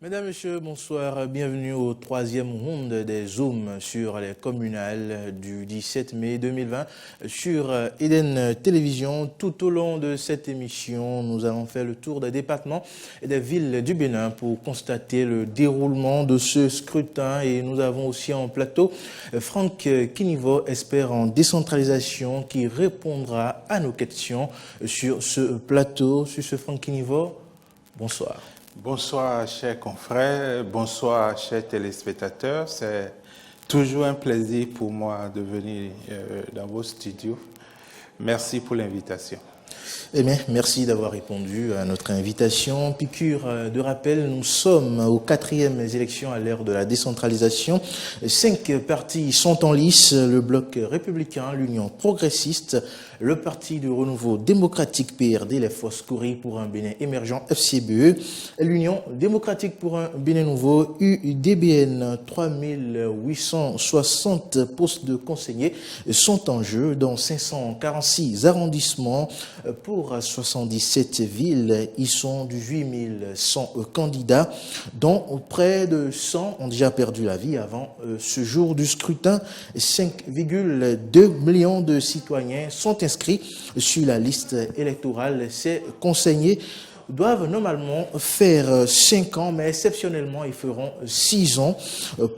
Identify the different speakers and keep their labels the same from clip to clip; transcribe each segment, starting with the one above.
Speaker 1: Mesdames, Messieurs, bonsoir. Bienvenue au troisième round des Zooms sur les communales du 17 mai 2020 sur Eden Télévision. Tout au long de cette émission, nous allons faire le tour des départements et des villes du Bénin pour constater le déroulement de ce scrutin. Et nous avons aussi en plateau Franck Kinivo, expert en décentralisation, qui répondra à nos questions sur ce plateau. Sur ce Franck Kinivo, bonsoir.
Speaker 2: Bonsoir chers confrères, bonsoir chers téléspectateurs. C'est toujours un plaisir pour moi de venir dans vos studios. Merci pour l'invitation.
Speaker 1: Eh bien, merci d'avoir répondu à notre invitation. Piqûre de rappel, nous sommes aux 4e élections à l'ère de la décentralisation. 5 partis sont en lice, le Bloc républicain, l'Union progressiste, le Parti du renouveau démocratique PRD, les Forces Cori pour un Bénin émergent FCBE, l'Union démocratique pour un Bénin nouveau UDBN. 3860 postes de conseillers sont en jeu dans 546 arrondissements pour 77 villes. Ils sont du 8100 candidats, dont près de 100 ont déjà perdu la vie avant ce jour du scrutin. 5,2 millions de citoyens sont inscrits sur la liste électorale. Ces conseillers doivent normalement faire 5 ans, mais exceptionnellement, ils feront 6 ans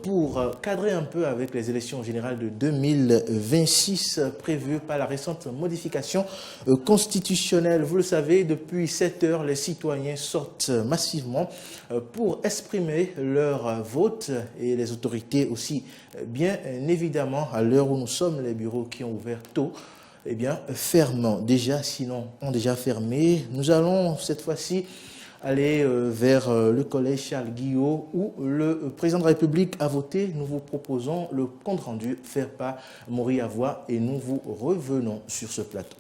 Speaker 1: pour cadrer un peu avec les élections générales de 2026 prévues par la récente modification constitutionnelle. Vous le savez, depuis 7 heures, les citoyens sortent massivement pour exprimer leur vote et les autorités aussi, bien évidemment, à l'heure où nous sommes, les bureaux qui ont ouvert tôt, eh bien, ferment déjà, sinon ont déjà fermé. Nous allons cette fois-ci aller vers le collège Charles Guillot où le président de la République a voté. Nous vous proposons le compte-rendu fait par Maury Avoie et nous vous revenons sur ce plateau.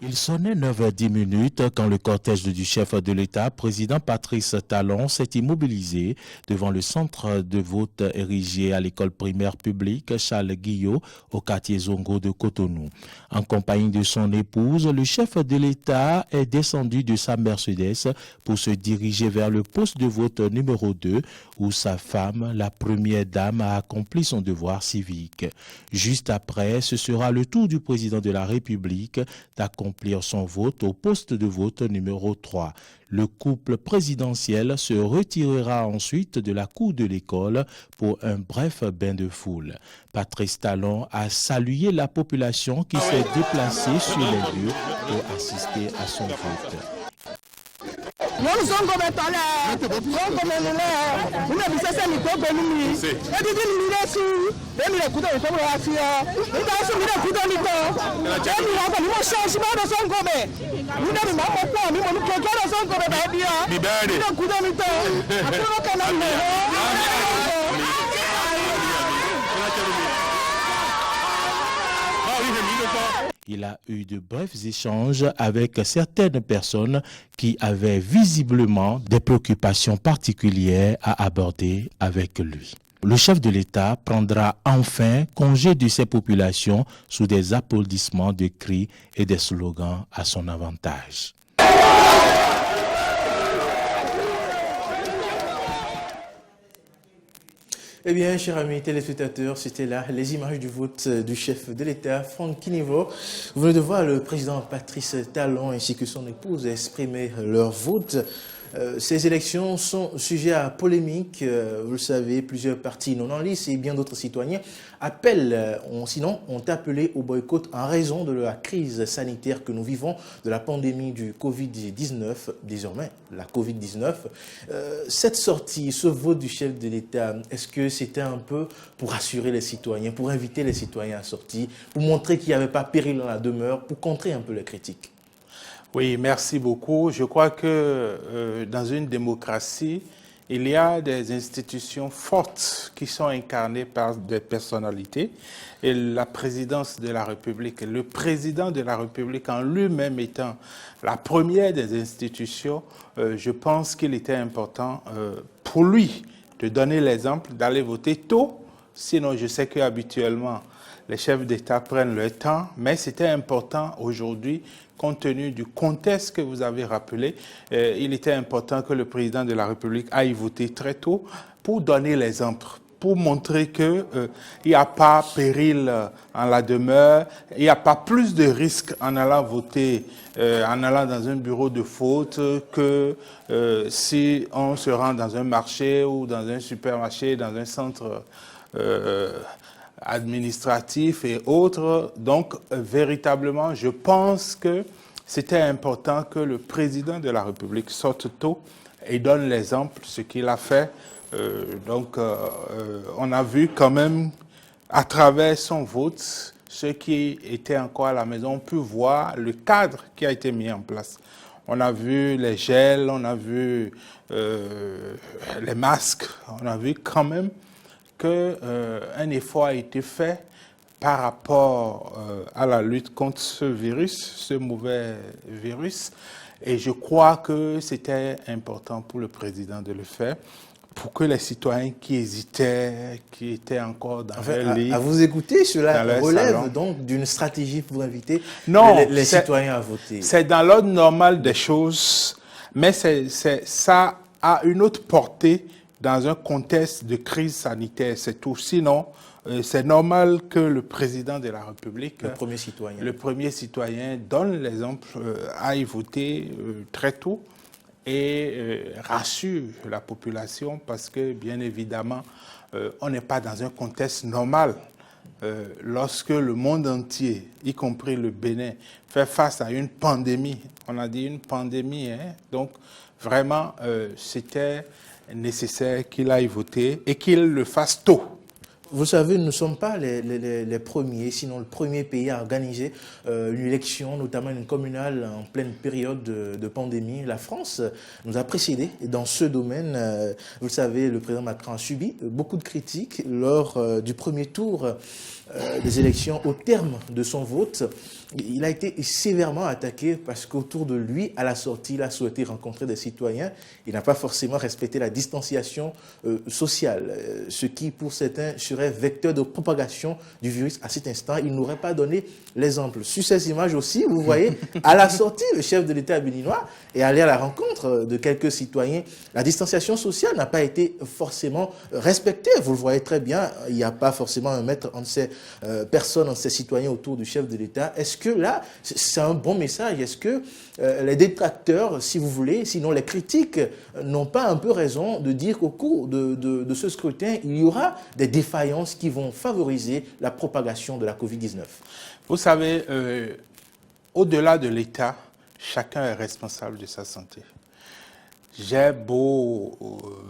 Speaker 3: Il sonnait 9h10 quand le cortège du chef de l'État, président Patrice Talon, s'est immobilisé devant le centre de vote érigé à l'école primaire publique Charles Guillot au quartier Zongo de Cotonou. En compagnie de son épouse, le chef de l'État est descendu de sa Mercedes pour se diriger vers le poste de vote numéro 2 où sa femme, la première dame, a accompli son devoir civique. Juste après, ce sera le tour du président de la République d'accomplir son vote au poste de vote numéro 3. Le couple présidentiel se retirera ensuite de la cour de l'école pour un bref bain de foule. Patrice Talon a salué la population qui s'est déplacée sur les lieux pour assister à son vote. Il a eu de brefs échanges avec certaines personnes qui avaient visiblement des préoccupations particulières à aborder avec lui. Le chef de l'État prendra enfin congé de ces populations sous des applaudissements de cris et des slogans à son avantage.
Speaker 1: Eh bien, chers amis téléspectateurs, c'était là les images du vote du chef de l'État, Franck Kinivo. Vous venez de voir le président Patrice Talon ainsi que son épouse exprimer leur vote. Ces élections sont sujets à polémique. Vous le savez, plusieurs partis non en lice et bien d'autres citoyens ont appelé au boycott en raison de la crise sanitaire que nous vivons, de la pandémie du Covid-19, désormais la Covid-19. Cette sortie, ce vote du chef de l'État, est-ce que c'était un peu pour rassurer les citoyens, pour inviter les citoyens à sortir, pour montrer qu'il n'y avait pas péril dans la demeure, pour contrer un peu les critiques?
Speaker 2: Oui, merci beaucoup. Je crois que dans une démocratie, il y a des institutions fortes qui sont incarnées par des personnalités. Et la présidence de la République, le président de la République en lui-même étant la première des institutions, je pense qu'il était important pour lui de donner l'exemple, d'aller voter tôt. Sinon, je sais qu'habituellement, les chefs d'État prennent leur temps, mais c'était important aujourd'hui, compte tenu du contexte que vous avez rappelé, il était important que le président de la République aille voter très tôt pour donner l'exemple, pour montrer qu'il n'y a pas péril en la demeure, il n'y a pas plus de risques en allant voter, en allant dans un bureau de vote que si on se rend dans un marché ou dans un supermarché, dans un centre administratif et autres. Donc, véritablement, je pense que c'était important que le président de la République sorte tôt et donne l'exemple, ce qu'il a fait. On a vu quand même, à travers son vote, ceux qui étaient encore à la maison ont pu voir le cadre qui a été mis en place. On a vu les gels, on a vu les masques, on a vu quand même qu'un effort a été fait par rapport à la lutte contre ce virus, ce mauvais virus. Et je crois que c'était important pour le président de le faire, pour que les citoyens qui hésitaient, qui étaient encore dans leur lit...
Speaker 1: À vous écouter, cela relève donc d'une stratégie pour inviter les citoyens à voter.
Speaker 2: C'est dans l'ordre normal des choses, mais ça a une autre portée dans un contexte de crise sanitaire, c'est tout. Sinon, c'est normal que le président de la République,
Speaker 1: le premier citoyen,
Speaker 2: donne l'exemple, aille voter très tôt et rassure la population parce que, bien évidemment, on n'est pas dans un contexte normal. Lorsque le monde entier, y compris le Bénin, fait face à une pandémie, on a dit une pandémie, hein, donc vraiment, c'était nécessaire qu'il aille voter et qu'il le fasse tôt.
Speaker 1: Vous savez, nous ne sommes pas les premiers, sinon le premier pays à organiser une élection, notamment une communale en pleine période de pandémie. La France nous a précédés dans ce domaine. Vous le savez, le président Macron a subi beaucoup de critiques lors du premier tour des élections. Au terme de son vote, il a été sévèrement attaqué parce qu'autour de lui, à la sortie, il a souhaité rencontrer des citoyens. Il n'a pas forcément respecté la distanciation sociale, ce qui, pour certains, serait vecteur de propagation du virus à cet instant. Il n'aurait pas donné l'exemple. Sur ces images aussi, vous voyez, à la sortie, le chef de l'État béninois est allé à la rencontre de quelques citoyens. La distanciation sociale n'a pas été forcément respectée. Vous le voyez très bien, il n'y a pas forcément un mètre entre ces personnes, entre ces citoyens autour du chef de l'État. Est-ce que là, c'est un bon message? Est-ce que les détracteurs, si vous voulez, sinon les critiques, n'ont pas un peu raison de dire qu'au cours de ce scrutin, il y aura des défaillances qui vont favoriser la propagation de la Covid-19?
Speaker 2: Vous savez, au-delà de l'État, chacun est responsable de sa santé. J'ai beau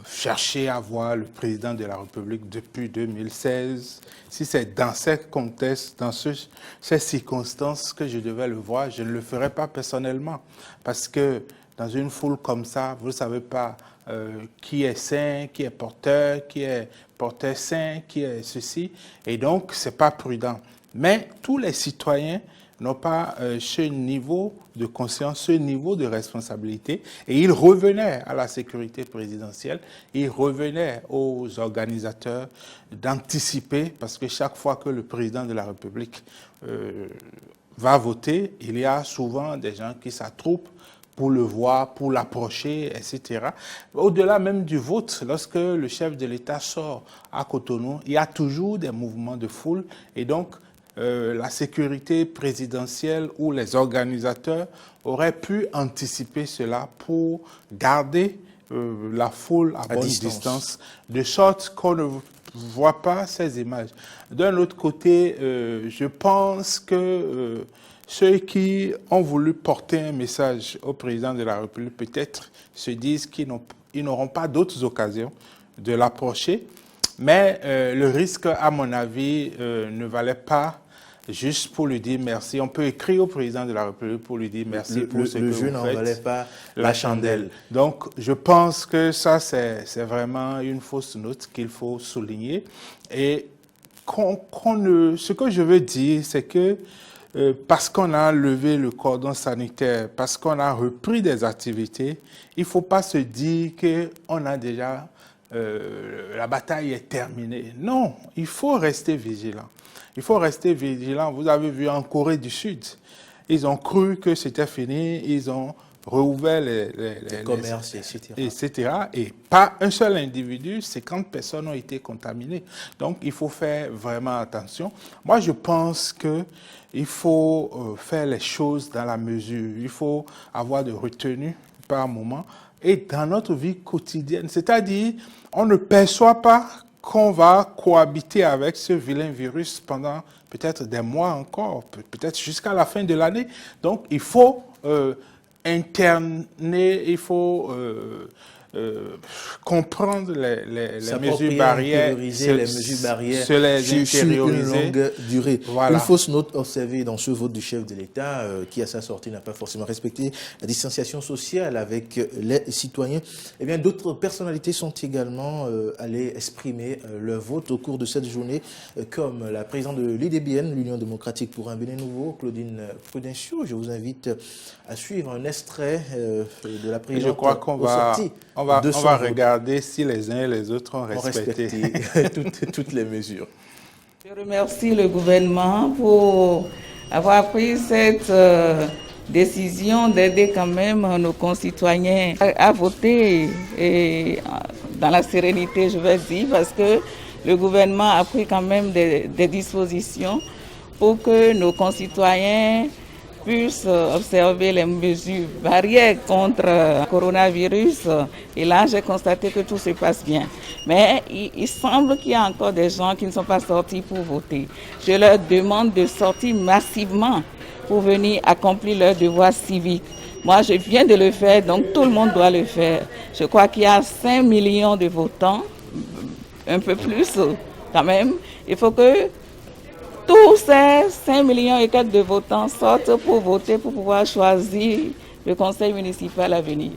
Speaker 2: chercher à voir le président de la République depuis 2016. Si c'est dans ces contextes, dans ces circonstances que je devais le voir, je ne le ferai pas personnellement. Parce que dans une foule comme ça, vous ne savez pas qui est sain, qui est porteur sain, qui est ceci. Et donc, ce n'est pas prudent. Mais tous les citoyens n'ont pas ce niveau de conscience, ce niveau de responsabilité. Et ils revenaient à la sécurité présidentielle, ils revenaient aux organisateurs d'anticiper, parce que chaque fois que le président de la République va voter, il y a souvent des gens qui s'attroupent pour le voir, pour l'approcher, etc. Au-delà même du vote, lorsque le chef de l'État sort à Cotonou, il y a toujours des mouvements de foule. Et donc, la sécurité présidentielle ou les organisateurs auraient pu anticiper cela pour garder la foule à bonne distance, de sorte qu'on ne voit pas ces images. D'un autre côté, je pense que ceux qui ont voulu porter un message au président de la République peut-être se disent qu'ils n'auront pas d'autres occasions de l'approcher, mais le risque, à mon avis, ne valait pas juste pour lui dire merci. On peut écrire au président de la République pour lui dire merci pour ce que vous faites.
Speaker 1: Le jeu n'en valait pas la chandelle.
Speaker 2: Donc, je pense que ça, c'est vraiment une fausse note qu'il faut souligner. Et ce que je veux dire, c'est que parce qu'on a levé le cordon sanitaire, parce qu'on a repris des activités, il ne faut pas se dire qu'on a déjà la bataille est terminée. Non, il faut rester vigilant. Il faut rester vigilant. Vous avez vu en Corée du Sud, ils ont cru que c'était fini, ils ont rouvert les
Speaker 1: commerces, etc.
Speaker 2: Et pas un seul individu, 50 personnes ont été contaminées. Donc, il faut faire vraiment attention. Moi, je pense qu'il faut faire les choses dans la mesure. Il faut avoir de retenue par moment et dans notre vie quotidienne. C'est-à-dire, on ne perçoit pas qu'on va cohabiter avec ce vilain virus pendant peut-être des mois encore, peut-être jusqu'à la fin de l'année. Donc, il faut interner, il faut comprendre les mesures barrières,
Speaker 1: se les
Speaker 2: sur une
Speaker 1: longue durée.
Speaker 2: Voilà.
Speaker 1: Une fausse note observée dans ce vote du chef de l'État, qui à sa sortie n'a pas forcément respecté la distanciation sociale avec les citoyens. Eh bien, d'autres personnalités sont également allées exprimer leur vote au cours de cette journée, comme la présidente de l'IDBN, l'Union démocratique pour un Bénin nouveau, Claudine Prudencio. Je vous invite à suivre un extrait de la présidente.
Speaker 2: Je crois qu'on va regarder si les uns et les autres ont respecté
Speaker 1: toutes les mesures.
Speaker 4: Je remercie le gouvernement pour avoir pris cette décision d'aider quand même nos concitoyens à voter et dans la sérénité, je vais dire, parce que le gouvernement a pris quand même des dispositions pour que nos concitoyens puissent observer les mesures barrières contre le coronavirus. Et là, j'ai constaté que tout se passe bien. Mais il semble qu'il y a encore des gens qui ne sont pas sortis pour voter. Je leur demande de sortir massivement pour venir accomplir leur devoir civique. Moi, je viens de le faire, donc tout le monde doit le faire. Je crois qu'il y a 5 millions de votants, un peu plus quand même. Il faut que tous ces 5 millions et quelques de votants sortent pour voter, pour pouvoir choisir le conseil municipal à venir.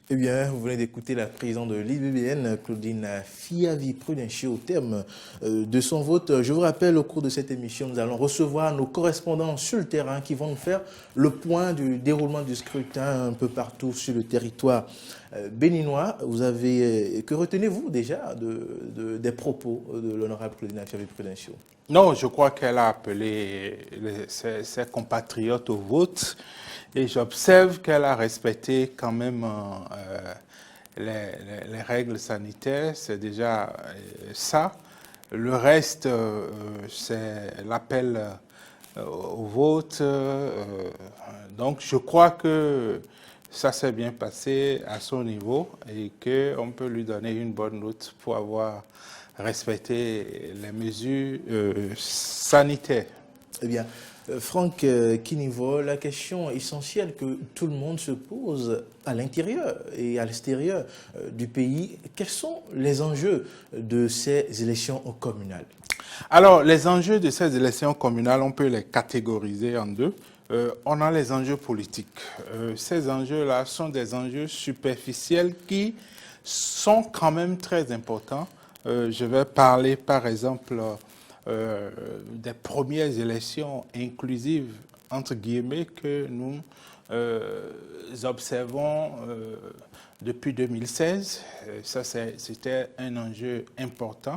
Speaker 1: Eh bien, vous venez d'écouter la présidente de l'IBBN, Claudine Fiavi Prudencio, au terme de son vote. Je vous rappelle, au cours de cette émission, nous allons recevoir nos correspondants sur le terrain qui vont nous faire le point du déroulement du scrutin un peu partout sur le territoire béninois. Que retenez-vous déjà des propos de l'honorable Claudine Fiavi Prudencio?
Speaker 2: Non, je crois qu'elle a appelé ses compatriotes au vote et j'observe qu'elle a respecté quand même les règles sanitaires. C'est déjà ça. Le reste, c'est l'appel au vote. Donc, je crois que ça s'est bien passé à son niveau et qu'on peut lui donner une bonne note pour avoir respecté les mesures sanitaires.
Speaker 1: Eh bien, Franck Kinivo, la question essentielle que tout le monde se pose à l'intérieur et à l'extérieur du pays, quels sont les enjeux de ces élections communales?
Speaker 2: Alors, les enjeux de ces élections communales, on peut les catégoriser en deux. On a les enjeux politiques. Ces enjeux-là sont des enjeux superficiels qui sont quand même très importants. Je vais parler, par exemple, des premières élections inclusives, entre guillemets, que nous observons depuis 2016. Ça, c'était un enjeu important,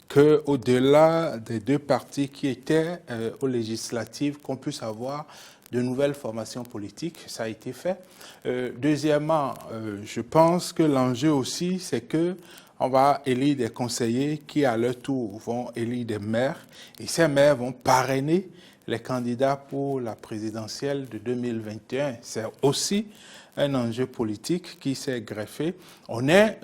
Speaker 2: qu'au-delà des deux partis qui étaient aux législatives, qu'on puisse avoir de nouvelles formations politiques. Ça a été fait. Deuxièmement, je pense que l'enjeu aussi, c'est que on va élire des conseillers qui, à leur tour, vont élire des maires. Et ces maires vont parrainer les candidats pour la présidentielle de 2021. C'est aussi un enjeu politique qui s'est greffé. On est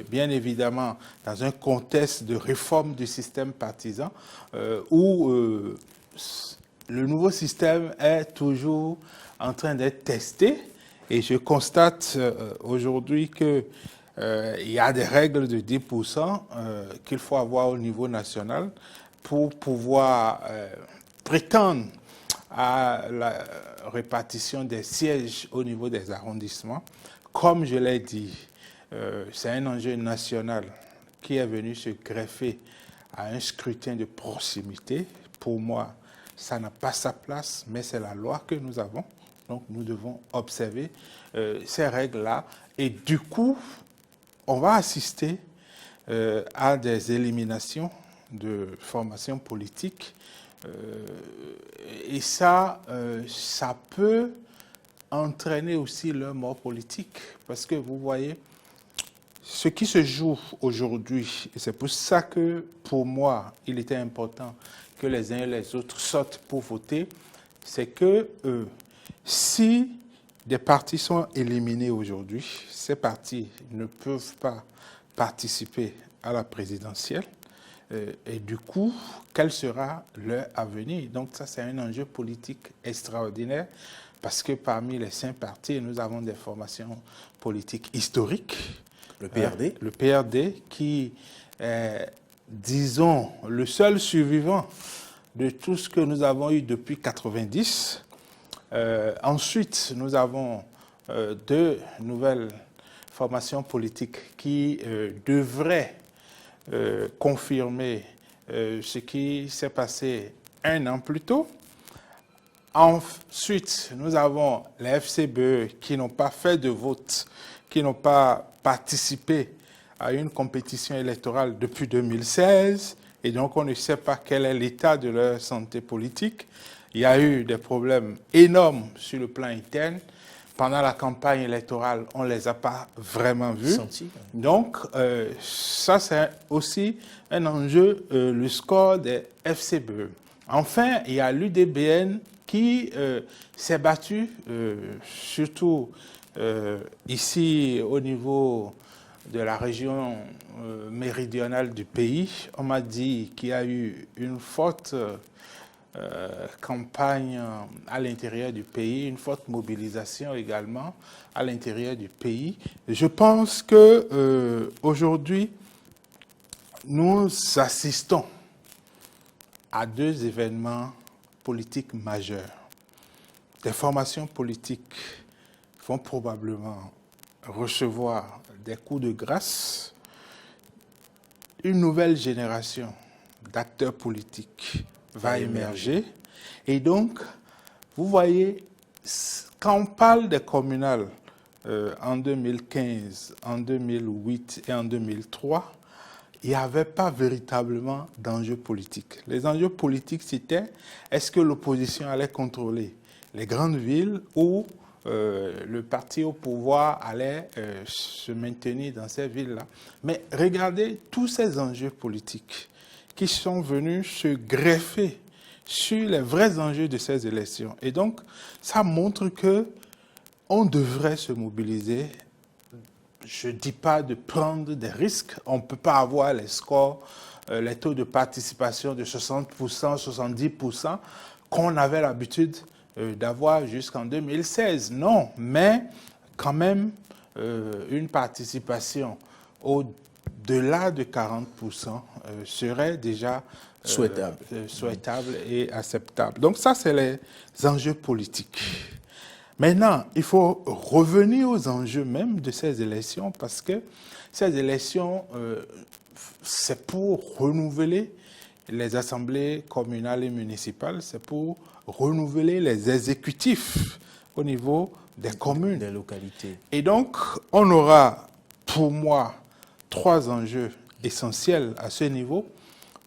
Speaker 2: bien évidemment dans un contexte de réforme du système partisan où le nouveau système est toujours en train d'être testé. Et je constate aujourd'hui que il y a des règles de 10% qu'il faut avoir au niveau national pour pouvoir prétendre à la répartition des sièges au niveau des arrondissements. Comme je l'ai dit, c'est un enjeu national qui est venu se greffer à un scrutin de proximité. Pour moi, ça n'a pas sa place, mais c'est la loi que nous avons. Donc nous devons observer ces règles-là. Et du coup, on va assister à des éliminations de formations politiques et ça peut entraîner aussi leur mort politique parce que vous voyez, ce qui se joue aujourd'hui, et c'est pour ça que pour moi, il était important que les uns et les autres sortent pour voter, c'est que si des partis sont éliminés aujourd'hui, ces partis ne peuvent pas participer à la présidentielle. Et du coup, quel sera leur avenir? Donc ça, c'est un enjeu politique extraordinaire parce que parmi les 5 partis, nous avons des formations politiques historiques.
Speaker 1: Le PRD.
Speaker 2: Le PRD qui est, disons, le seul survivant de tout ce que nous avons eu depuis 1990. Ensuite, nous avons 2 nouvelles formations politiques qui devraient confirmer ce qui s'est passé 1 an plus tôt. Ensuite, nous avons les FCBE qui n'ont pas fait de vote, qui n'ont pas participé à une compétition électorale depuis 2016 et donc on ne sait pas quel est l'état de leur santé politique. Il y a eu des problèmes énormes sur le plan interne. Pendant la campagne électorale, on ne les a pas vraiment vus. Donc, ça, c'est aussi un enjeu, le score des FCBE. Enfin, il y a l'UDBN qui s'est battu, surtout ici au niveau de la région méridionale du pays. On m'a dit qu'il y a eu une forte campagne à l'intérieur du pays, une forte mobilisation également à l'intérieur du pays. Je pense que aujourd'hui, nous assistons à 2 événements politiques majeurs. Des formations politiques vont probablement recevoir des coups de grâce. Une nouvelle génération d'acteurs politiques va émerger. Et donc, vous voyez, quand on parle des communales en 2015, en 2008 et en 2003, il n'y avait pas véritablement d'enjeux politiques. Les enjeux politiques, c'était est-ce que l'opposition allait contrôler les grandes villes ou le parti au pouvoir allait se maintenir dans ces villes-là. Mais regardez tous ces enjeux politiques qui sont venus se greffer sur les vrais enjeux de ces élections. Et donc, ça montre qu'on devrait se mobiliser. Je ne dis pas de prendre des risques. On ne peut pas avoir les scores, les taux de participation de 60%, 70% qu'on avait l'habitude d'avoir jusqu'en 2016. Non, mais quand même une participation au-delà de 40% serait déjà souhaitable et acceptable. Donc ça, c'est les enjeux politiques. Maintenant, il faut revenir aux enjeux même de ces élections parce que ces élections, c'est pour renouveler les assemblées communales et municipales, c'est pour renouveler les exécutifs au niveau des communes.
Speaker 1: Des localités.
Speaker 2: Et donc, on aura, pour moi, 3 enjeux essentiels à ce niveau.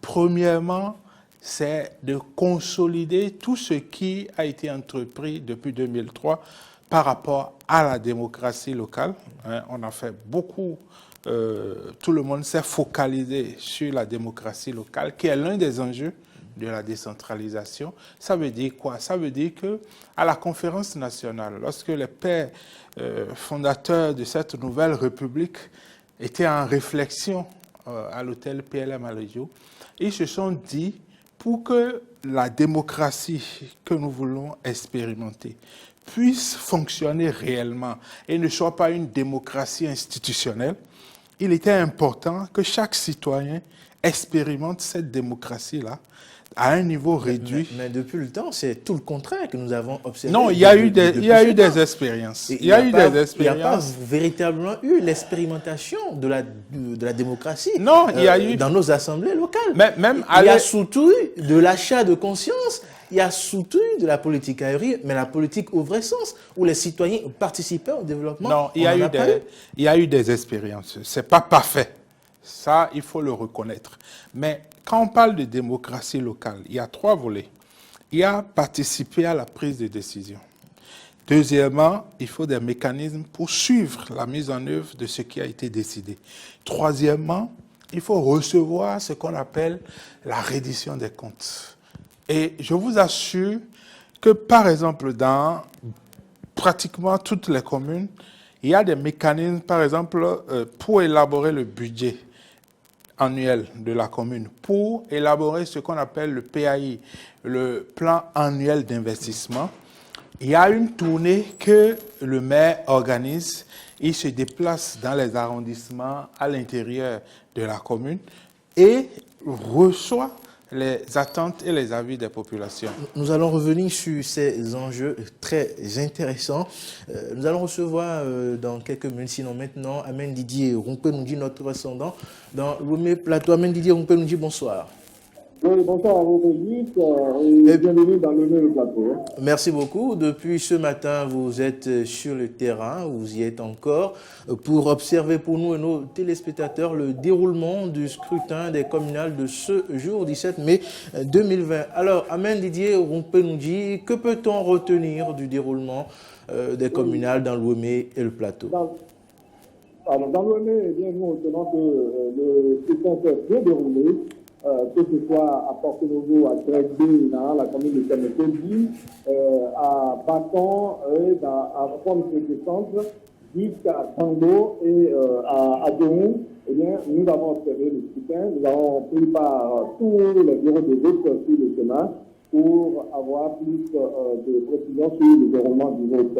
Speaker 2: Premièrement, c'est de consolider tout ce qui a été entrepris depuis 2003 par rapport à la démocratie locale. On a fait beaucoup, tout le monde s'est focalisé sur la démocratie locale, qui est l'un des enjeux de la décentralisation. Ça veut dire quoi? Ça veut dire qu'à la conférence nationale, lorsque les pères fondateurs de cette nouvelle république étaient en réflexion à l'hôtel PLM à Lejo, ils se sont dit, pour que la démocratie que nous voulons expérimenter puisse fonctionner réellement et ne soit pas une démocratie institutionnelle, il était important que chaque citoyen expérimente cette démocratie-là à un niveau réduit.
Speaker 1: Mais depuis le temps, c'est tout le contraire que nous avons observé.
Speaker 2: Non, il y a eu des expériences. Il n'y a
Speaker 1: pas véritablement eu l'expérimentation de la démocratie.
Speaker 2: Non, il y a eu
Speaker 1: dans nos assemblées locales.
Speaker 2: Même
Speaker 1: il y a surtout eu de l'achat de conscience il y a surtout de la politique aérienne, mais la politique au vrai sens, où les citoyens participaient au développement.
Speaker 2: Non, il y a eu des expériences. Ce n'est pas parfait. Ça, il faut le reconnaître. Mais quand on parle de démocratie locale, il y a 3 volets. Il y a participer à la prise de décision. Deuxièmement, il faut des mécanismes pour suivre la mise en œuvre de ce qui a été décidé. Troisièmement, il faut recevoir ce qu'on appelle la reddition des comptes. Et je vous assure que, par exemple, dans pratiquement toutes les communes, il y a des mécanismes, par exemple, pour élaborer le budget annuel de la commune, pour élaborer ce qu'on appelle le PAI, le plan annuel d'investissement. Il y a une tournée que le maire organise. Il se déplace dans les arrondissements à l'intérieur de la commune et reçoit les attentes et les avis des populations.
Speaker 1: Nous allons revenir sur ces enjeux très intéressants. Nous allons recevoir dans quelques minutes, sinon maintenant, Amen Didier Rumpenoundi, notre descendant, dans le plateau. Amen Didier Rumpenoundi, bonsoir.
Speaker 5: Oui, bonsoir à vous, et bienvenue dans le plateau.
Speaker 1: Merci beaucoup. Depuis ce matin, vous êtes sur le terrain, vous y êtes encore, pour observer pour nous et nos téléspectateurs le déroulement du scrutin des communales de ce jour 17 mai 2020. Alors, Amen Didier Rumpenoundi, que peut-on retenir du déroulement des communales dans l'Ouémé et le plateau?
Speaker 5: Dans l'Ouémé, eh bien, nous retenons que le scrutin s'est bien déroulé. Que ce soit à Porto-Novo, à Greg-B, dans la commune de Saint-Méthodi, à Bacon, à Fond-Centre, jusqu'à Tango et à Adjoum, eh bien, nous avons observé le scrutin. Nous avons pris par tous les bureaux de vote sur le Sénat pour avoir plus de précision sur le déroulement du vote.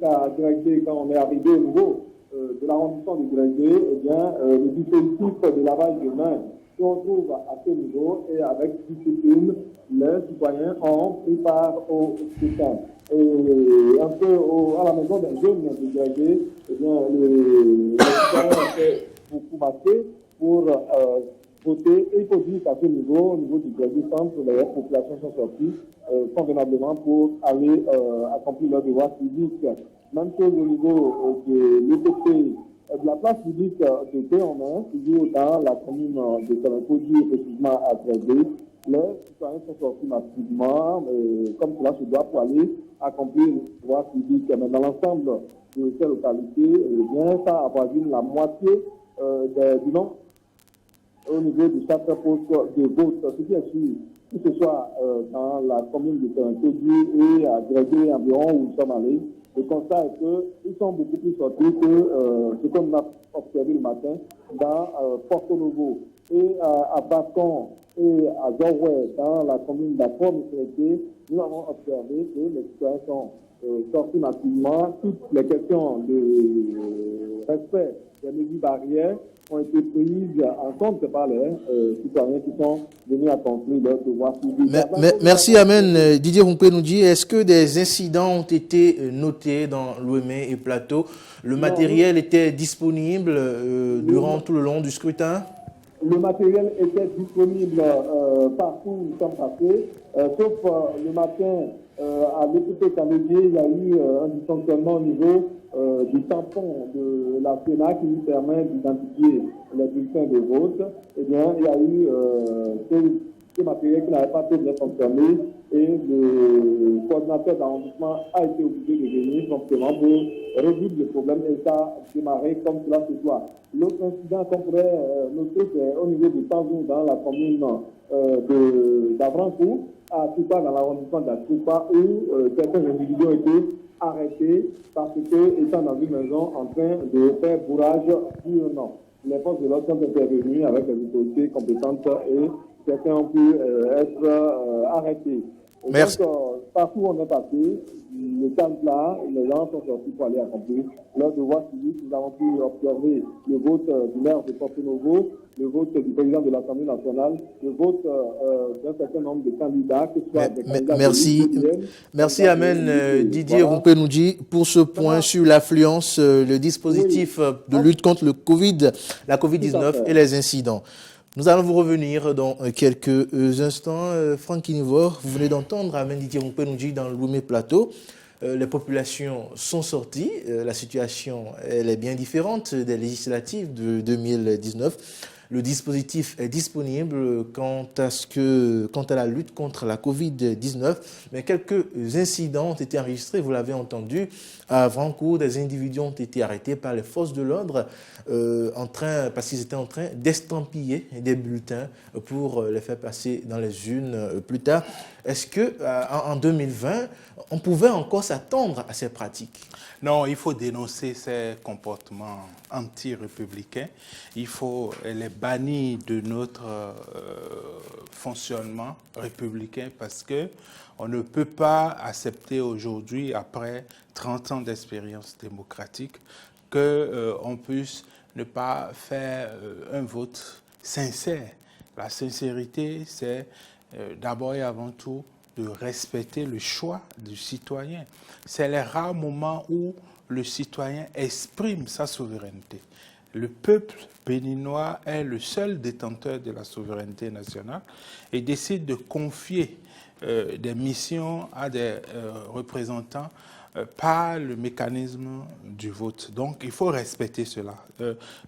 Speaker 5: À Greg-B, quand on est arrivé au niveau de l'arrondissement de Greg-B, eh bien, le dispositif de lavage de mains on trouve à ce niveau et avec discipline, les citoyens ont pris part au scrutin. Et un peu à la maison d'un jeune de Greg-B, eh bien, les citoyens ont fait beaucoup marcher pour voter. Et il faut dire qu'à ce niveau, au niveau du Greg-B centre, les populations sont sorties convenablement pour aller accomplir leur devoir civique. Même chose au niveau de l'EPP, de la place publique de Péonin, toujours dans la commune de Saint-Méthodi, effectivement à Greg-B, les citoyens sont sortis massivement, comme cela se doit, pour aller accomplir le devoir civique. Mais dans l'ensemble de ces localités, eh bien, ça avoisine la moitié du nombre au niveau de chaque poste de vote. Ce qui est sûr, que ce soit dans la commune de Saint-Méthodi et à Greg-B environ où nous sommes allés, le constat est qu'ils sont beaucoup plus sortis que ce qu'on a observé le matin dans Porto-Novo et à Bacon et à Zorway, dans la commune d'Afro-Misérété. Nous avons observé que les citoyens sont sortis massivement. Toutes les questions de respect des mesures barrières ont été prises en compte par les citoyens qui sont venus accomplir leur devoir civique.
Speaker 1: Merci Amen. Didier Rumpenoundi, est-ce que des incidents ont été notés dans l'Ouémé et Plateau? Le matériel était disponible durant tout le long du scrutin?
Speaker 5: Le matériel était disponible partout où nous sommes passés, sauf le matin à l'EPP Camédier, il y a eu un dysfonctionnement au niveau du tampon de la Sénat qui nous permet d'identifier les bulletins de vote. Eh bien, il y a eu ce matériel qui n'avait pas très bien fonctionné et le coordinateur d'arrondissement a été obligé de venir promptement pour résoudre le problème et ça a démarré comme cela ce soir. L'autre incident qu'on pourrait noter, c'est au niveau du Tanzou dans la commune d'Avrancourt, à Tupa, dans l'arrondissement d'Atupa, où certains individus ont été arrêtés parce que, étant dans une maison en train de faire bourrage diurnement. Les forces de l'ordre sont intervenues avec les autorités compétentes et certains ont pu être arrêtés.
Speaker 1: Merci.
Speaker 5: Donc, partout où on est passé, le calme là, les gens sont sortis pour aller accomplir leur devoir civique. Nous avons pu observer le vote du maire de Porto-Novo, le vote du président de l'Assemblée nationale, le vote d'un certain nombre de candidats, que ce soit des candidats
Speaker 1: Merci Amen Didier Rumpenoundi pour ce point sur l'affluence, le dispositif de lutte contre la COVID-19 et les incidents. Nous allons vous revenir dans quelques instants. Franck Kinivor, vous venez d'entendre Amendi Tirumpe nous dire dans le Loumé Plateau. Les populations sont sorties. La situation elle est bien différente des législatives de 2019. Le dispositif est disponible quant à la lutte contre la Covid-19, mais quelques incidents ont été enregistrés, vous l'avez entendu. À Vrancourt, des individus ont été arrêtés par les forces de l'ordre parce qu'ils étaient en train d'estampiller des bulletins pour les faire passer dans les urnes plus tard. Est-ce qu'en 2020, on pouvait encore s'attendre à ces pratiques?
Speaker 2: Non, il faut dénoncer ces comportements anti-républicains. Il faut les bannir de notre fonctionnement républicain parce qu'on ne peut pas accepter aujourd'hui, après 30 ans d'expérience démocratique, qu'on puisse ne pas faire un vote sincère. La sincérité, c'est d'abord et avant tout de respecter le choix du citoyen. C'est les rares moments où le citoyen exprime sa souveraineté. Le peuple béninois est le seul détenteur de la souveraineté nationale et décide de confier des missions à des représentants par le mécanisme du vote. Donc, il faut respecter cela.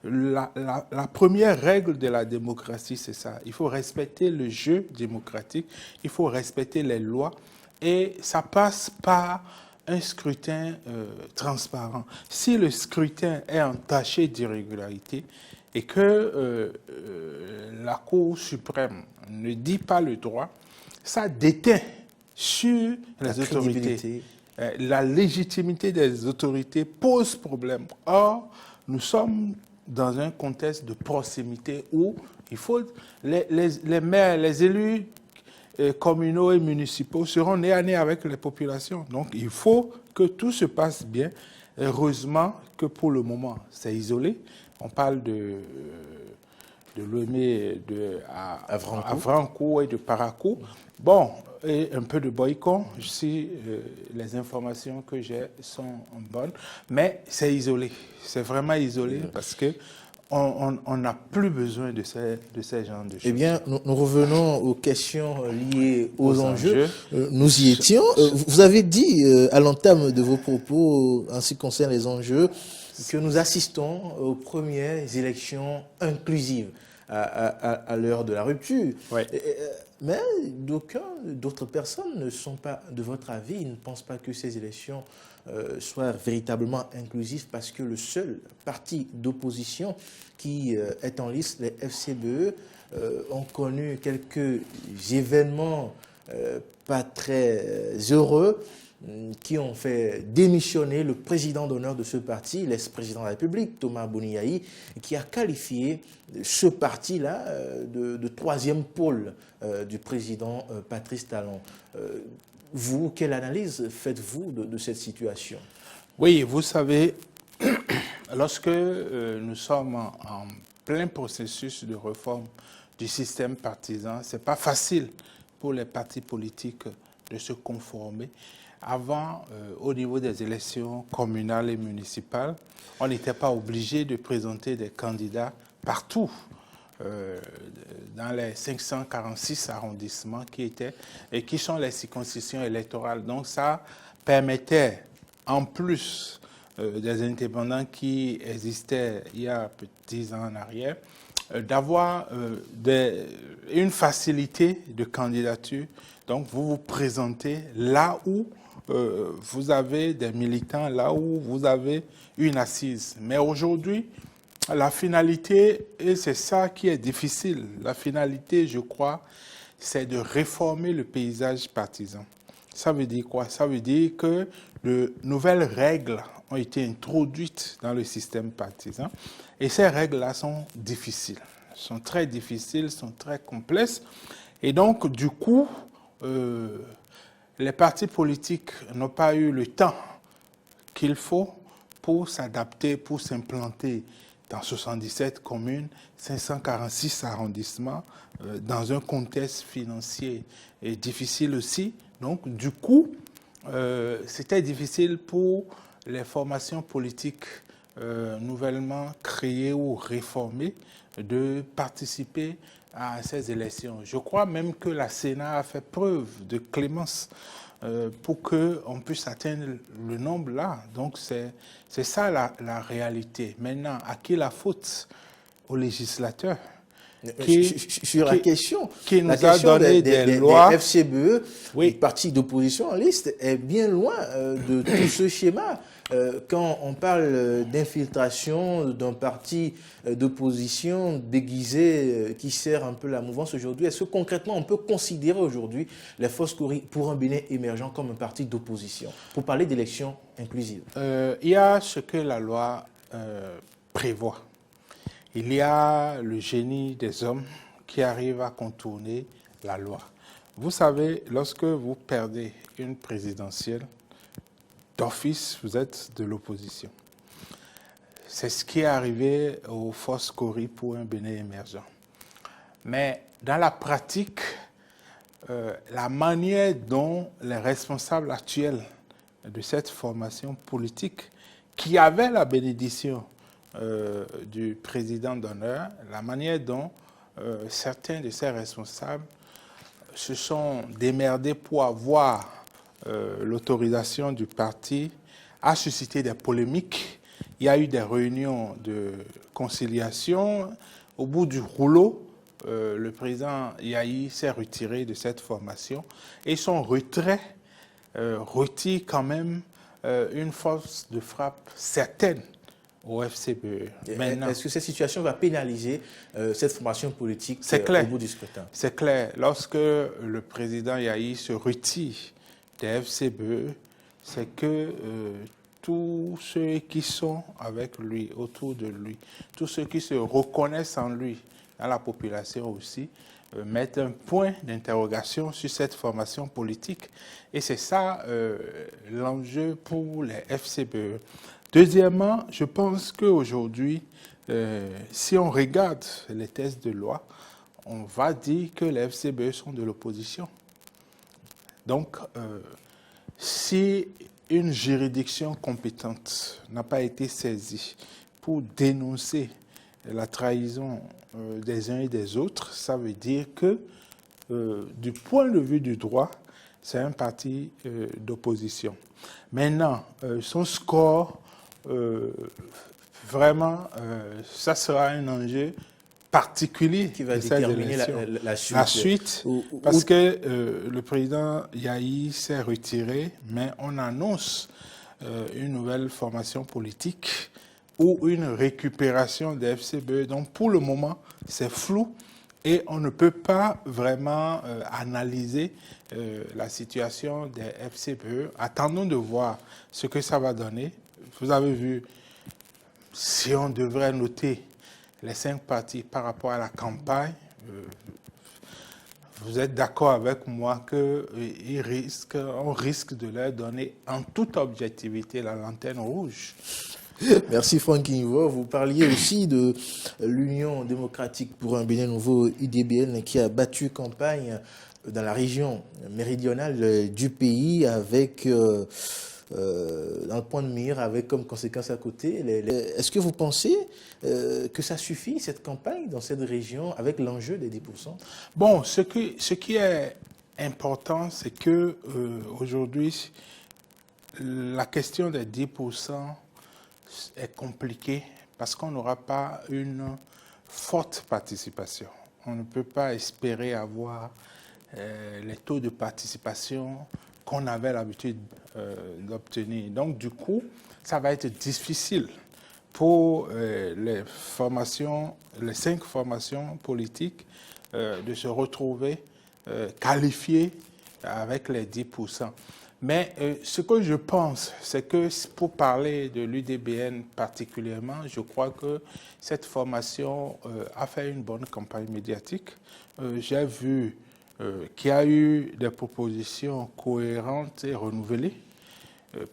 Speaker 2: La première règle de la démocratie, c'est ça. Il faut respecter le jeu démocratique, il faut respecter les lois, et ça passe par un scrutin transparent. Si le scrutin est entaché d'irrégularité et que la Cour suprême ne dit pas le droit, ça déteint sur les autorités. La légitimité des autorités pose problème. Or, nous sommes dans un contexte de proximité où il faut les maires, les élus communaux et municipaux seront nez à nez avec les populations. Donc, il faut que tout se passe bien. Heureusement que pour le moment, c'est isolé. On parle de Lomé à Vrancourt et de Parakou. Bon, et un peu de Boycon, si les informations que j'ai sont bonnes, mais c'est isolé, c'est vraiment isolé parce que on n'a plus besoin de ces genres de choses.
Speaker 1: Eh bien, nous revenons aux questions liées aux enjeux. Nous y étions. Vous avez dit à l'entame de vos propos, en ce qui concerne les enjeux, que nous assistons aux premières élections inclusives à l'heure de la rupture.
Speaker 2: Ouais.
Speaker 1: Mais d'autres personnes ne sont pas de votre avis, ils ne pensent pas que ces élections soient véritablement inclusives parce que le seul parti d'opposition qui est en liste, les FCBE, ont connu quelques événements pas très heureux qui ont fait démissionner le président d'honneur de ce parti, l'ex-président de la République, Thomas Boniaï, qui a qualifié ce parti-là de troisième pôle du président Patrice Talon. Vous, quelle analyse faites-vous de cette situation?
Speaker 2: Oui, vous savez, lorsque nous sommes en plein processus de réforme du système partisan, ce n'est pas facile pour les partis politiques de se conformer. Avant, au niveau des élections communales et municipales, on n'était pas obligé de présenter des candidats partout dans les 546 arrondissements qui sont les circonscriptions électorales. Donc ça permettait, en plus des indépendants qui existaient il y a 10 ans en arrière, d'avoir une facilité de candidature. Donc vous vous présentez là où vous avez des militants, là où vous avez une assise. Mais aujourd'hui, la finalité, et c'est ça qui est difficile, la finalité, je crois, c'est de réformer le paysage partisan. Ça veut dire quoi? Ça veut dire que de nouvelles règles ont été introduites dans le système partisan. Et ces règles-là sont difficiles, sont très difficiles, sont très complexes. Et donc, du coup, les partis politiques n'ont pas eu le temps qu'il faut pour s'adapter, pour s'implanter dans 77 communes, 546 arrondissements, dans un contexte financier difficile aussi. Donc, du coup, c'était difficile pour les formations politiques nouvellement créés ou réformés de participer à ces élections. Je crois même que la Sénat a fait preuve de clémence pour qu'on puisse atteindre le nombre là. Donc c'est ça la réalité. Maintenant, à qui la faute? Aux législateurs.
Speaker 1: Sur la question
Speaker 2: nous a donné des lois.
Speaker 1: Des FCBE,
Speaker 2: oui.
Speaker 1: le parti d'opposition en liste, est bien loin de tout ce schéma. Quand on parle d'infiltration d'un parti d'opposition déguisé qui sert un peu la mouvance aujourd'hui, est-ce que concrètement on peut considérer aujourd'hui les Forces Cori pour un Bénin émergent comme un parti d'opposition, pour parler d'élections inclusives?
Speaker 2: Il y a ce que la loi prévoit. Il y a le génie des hommes qui arrive à contourner la loi. Vous savez, lorsque vous perdez une présidentielle, d'office, vous êtes de l'opposition. C'est ce qui est arrivé aux Forces Cori pour un Bénin émergent. Mais dans la pratique, la manière dont les responsables actuels de cette formation politique, qui avait la bénédiction du président d'honneur, la manière dont certains de ces responsables se sont démerdés pour avoir l'autorisation du parti, a suscité des polémiques. Il y a eu des réunions de conciliation. Au bout du rouleau, le président Yahi s'est retiré de cette formation et son retrait retire quand même une force de frappe certaine au FCBE.
Speaker 1: Est-ce que cette situation va pénaliser cette formation politique au bout du scrutin?
Speaker 2: C'est clair. Lorsque le président Yahi se retire des FCBE, c'est que tous ceux qui sont avec lui, autour de lui, tous ceux qui se reconnaissent en lui, dans la population aussi, mettent un point d'interrogation sur cette formation politique. Et c'est ça l'enjeu pour les FCBE. Deuxièmement, je pense qu'aujourd'hui, si on regarde les textes de loi, on va dire que les FCBE sont de l'opposition. Donc, si une juridiction compétente n'a pas été saisie pour dénoncer la trahison des uns et des autres, ça veut dire que, du point de vue du droit, c'est un parti d'opposition. Maintenant, son score, vraiment, ça sera un enjeu particulier
Speaker 1: qui va déterminer la
Speaker 2: suite. Parce que le président Yahi s'est retiré, mais on annonce une nouvelle formation politique ou une récupération des FCBE. Donc pour le moment, c'est flou et on ne peut pas vraiment analyser la situation des FCBE. Attendons de voir ce que ça va donner. Vous avez vu, si on devrait noter les 5 partis par rapport à la campagne, vous êtes d'accord avec moi qu'on risque de leur donner en toute objectivité la lanterne rouge.
Speaker 1: Merci Franck Ingvo. Vous parliez aussi de l'Union démocratique pour un Bénin nouveau, UDBN, qui a battu campagne dans la région méridionale du pays avec... dans le point de mire, avec comme conséquence à côté. Est-ce que vous pensez que ça suffit, cette campagne, dans cette région, avec l'enjeu des 10%?
Speaker 2: Bon, ce qui est important, c'est que aujourd'hui, la question des 10% est compliquée parce qu'on n'aura pas une forte participation. On ne peut pas espérer avoir les taux de participation qu'on avait l'habitude d'obtenir. Donc, du coup, ça va être difficile pour les 5 formations politiques de se retrouver qualifiées avec les 10%. Mais ce que je pense, c'est que pour parler de l'UDBN particulièrement, je crois que cette formation a fait une bonne campagne médiatique. J'ai vu qu'il y a eu des propositions cohérentes et renouvelées,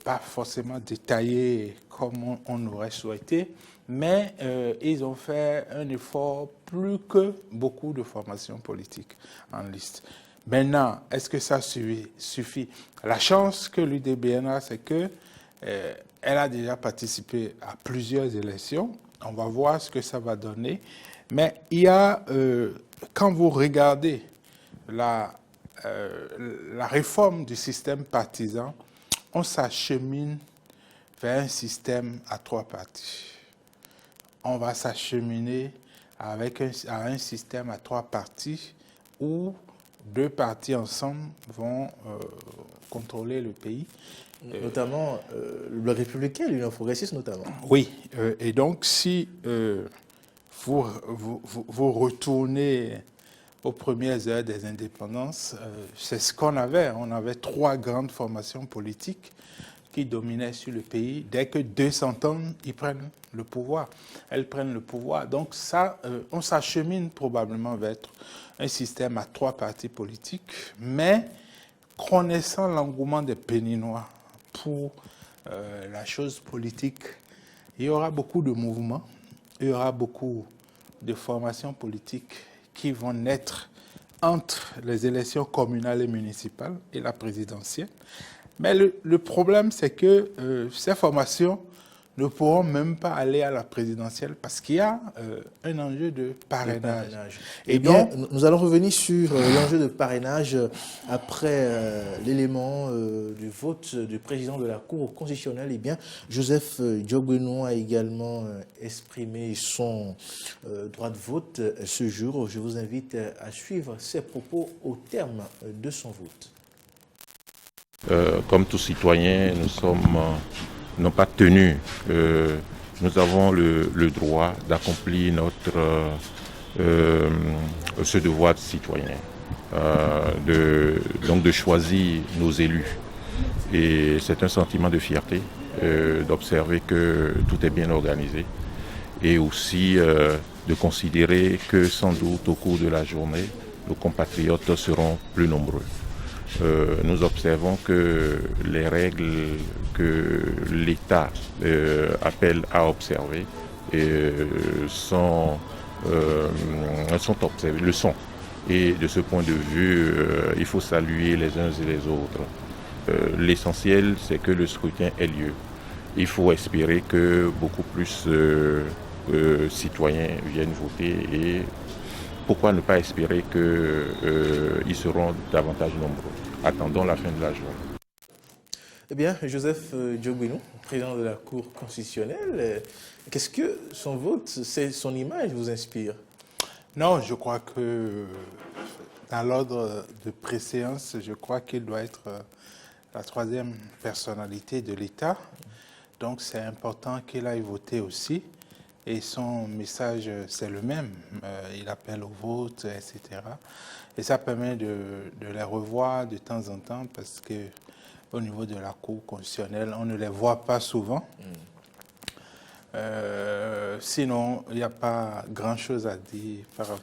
Speaker 2: pas forcément détaillées comme on aurait souhaité, mais ils ont fait un effort plus que beaucoup de formations politiques en liste. Maintenant, est-ce que ça suffit? La chance que l'UDBN a, c'est que Elle a déjà participé à plusieurs élections. On va voir ce que ça va donner. Mais il y a, quand vous regardez la réforme du système partisan, on s'achemine vers un système à 3 partis. On va s'acheminer à un système à 3 partis où 2 partis ensemble vont contrôler le pays.
Speaker 1: Notamment le républicain, l'Union progressiste notamment.
Speaker 2: Oui, et donc si vous retournez aux premières heures des indépendances, c'est ce qu'on avait. On avait 3 grandes formations politiques qui dominaient sur le pays. Dès que 2 s'entendent, ils prennent le pouvoir. Elles prennent le pouvoir. Donc ça, on s'achemine probablement vers un système à 3 partis politiques, mais connaissant l'engouement des Béninois pour la chose politique, il y aura beaucoup de mouvements, il y aura beaucoup de formations politiques qui vont naître entre les élections communales et municipales et la présidentielle. Mais le problème, c'est que ces formations ne pourront même pas aller à la présidentielle parce qu'il y a un enjeu de parrainage.
Speaker 1: Eh bien, nous allons revenir sur l'enjeu de parrainage après l'élément du vote du président de la Cour constitutionnelle. Eh bien, Joseph Diogbenou a également exprimé son droit de vote ce jour. Je vous invite à suivre ses propos au terme de son vote.
Speaker 6: Comme tout citoyen, nous sommes non pas tenus. Nous avons le droit d'accomplir ce devoir de citoyen, donc de choisir nos élus. Et c'est un sentiment de fierté d'observer que tout est bien organisé et aussi de considérer que sans doute au cours de la journée, nos compatriotes seront plus nombreux. Nous observons que les règles que l'État appelle à observer sont observées, le sont. Et de ce point de vue, il faut saluer les uns et les autres. L'essentiel, c'est que le scrutin ait lieu. Il faut espérer que beaucoup plus citoyens viennent voter et pourquoi ne pas espérer qu'ils seront davantage nombreux. Attendons la fin de la journée.
Speaker 1: Eh bien, Joseph Diogbenou, président de la Cour constitutionnelle, qu'est-ce que son vote, son image vous inspire?
Speaker 2: Non, je crois que dans l'ordre de préséance, je crois qu'il doit être la 3e personnalité de l'État. Donc c'est important qu'il aille voter aussi. Et son message, c'est le même. Il appelle au vote, etc. Et ça permet de les revoir de temps en temps parce que au niveau de la Cour constitutionnelle, on ne les voit pas souvent. Sinon, il n'y a pas grand-chose à dire par rapport...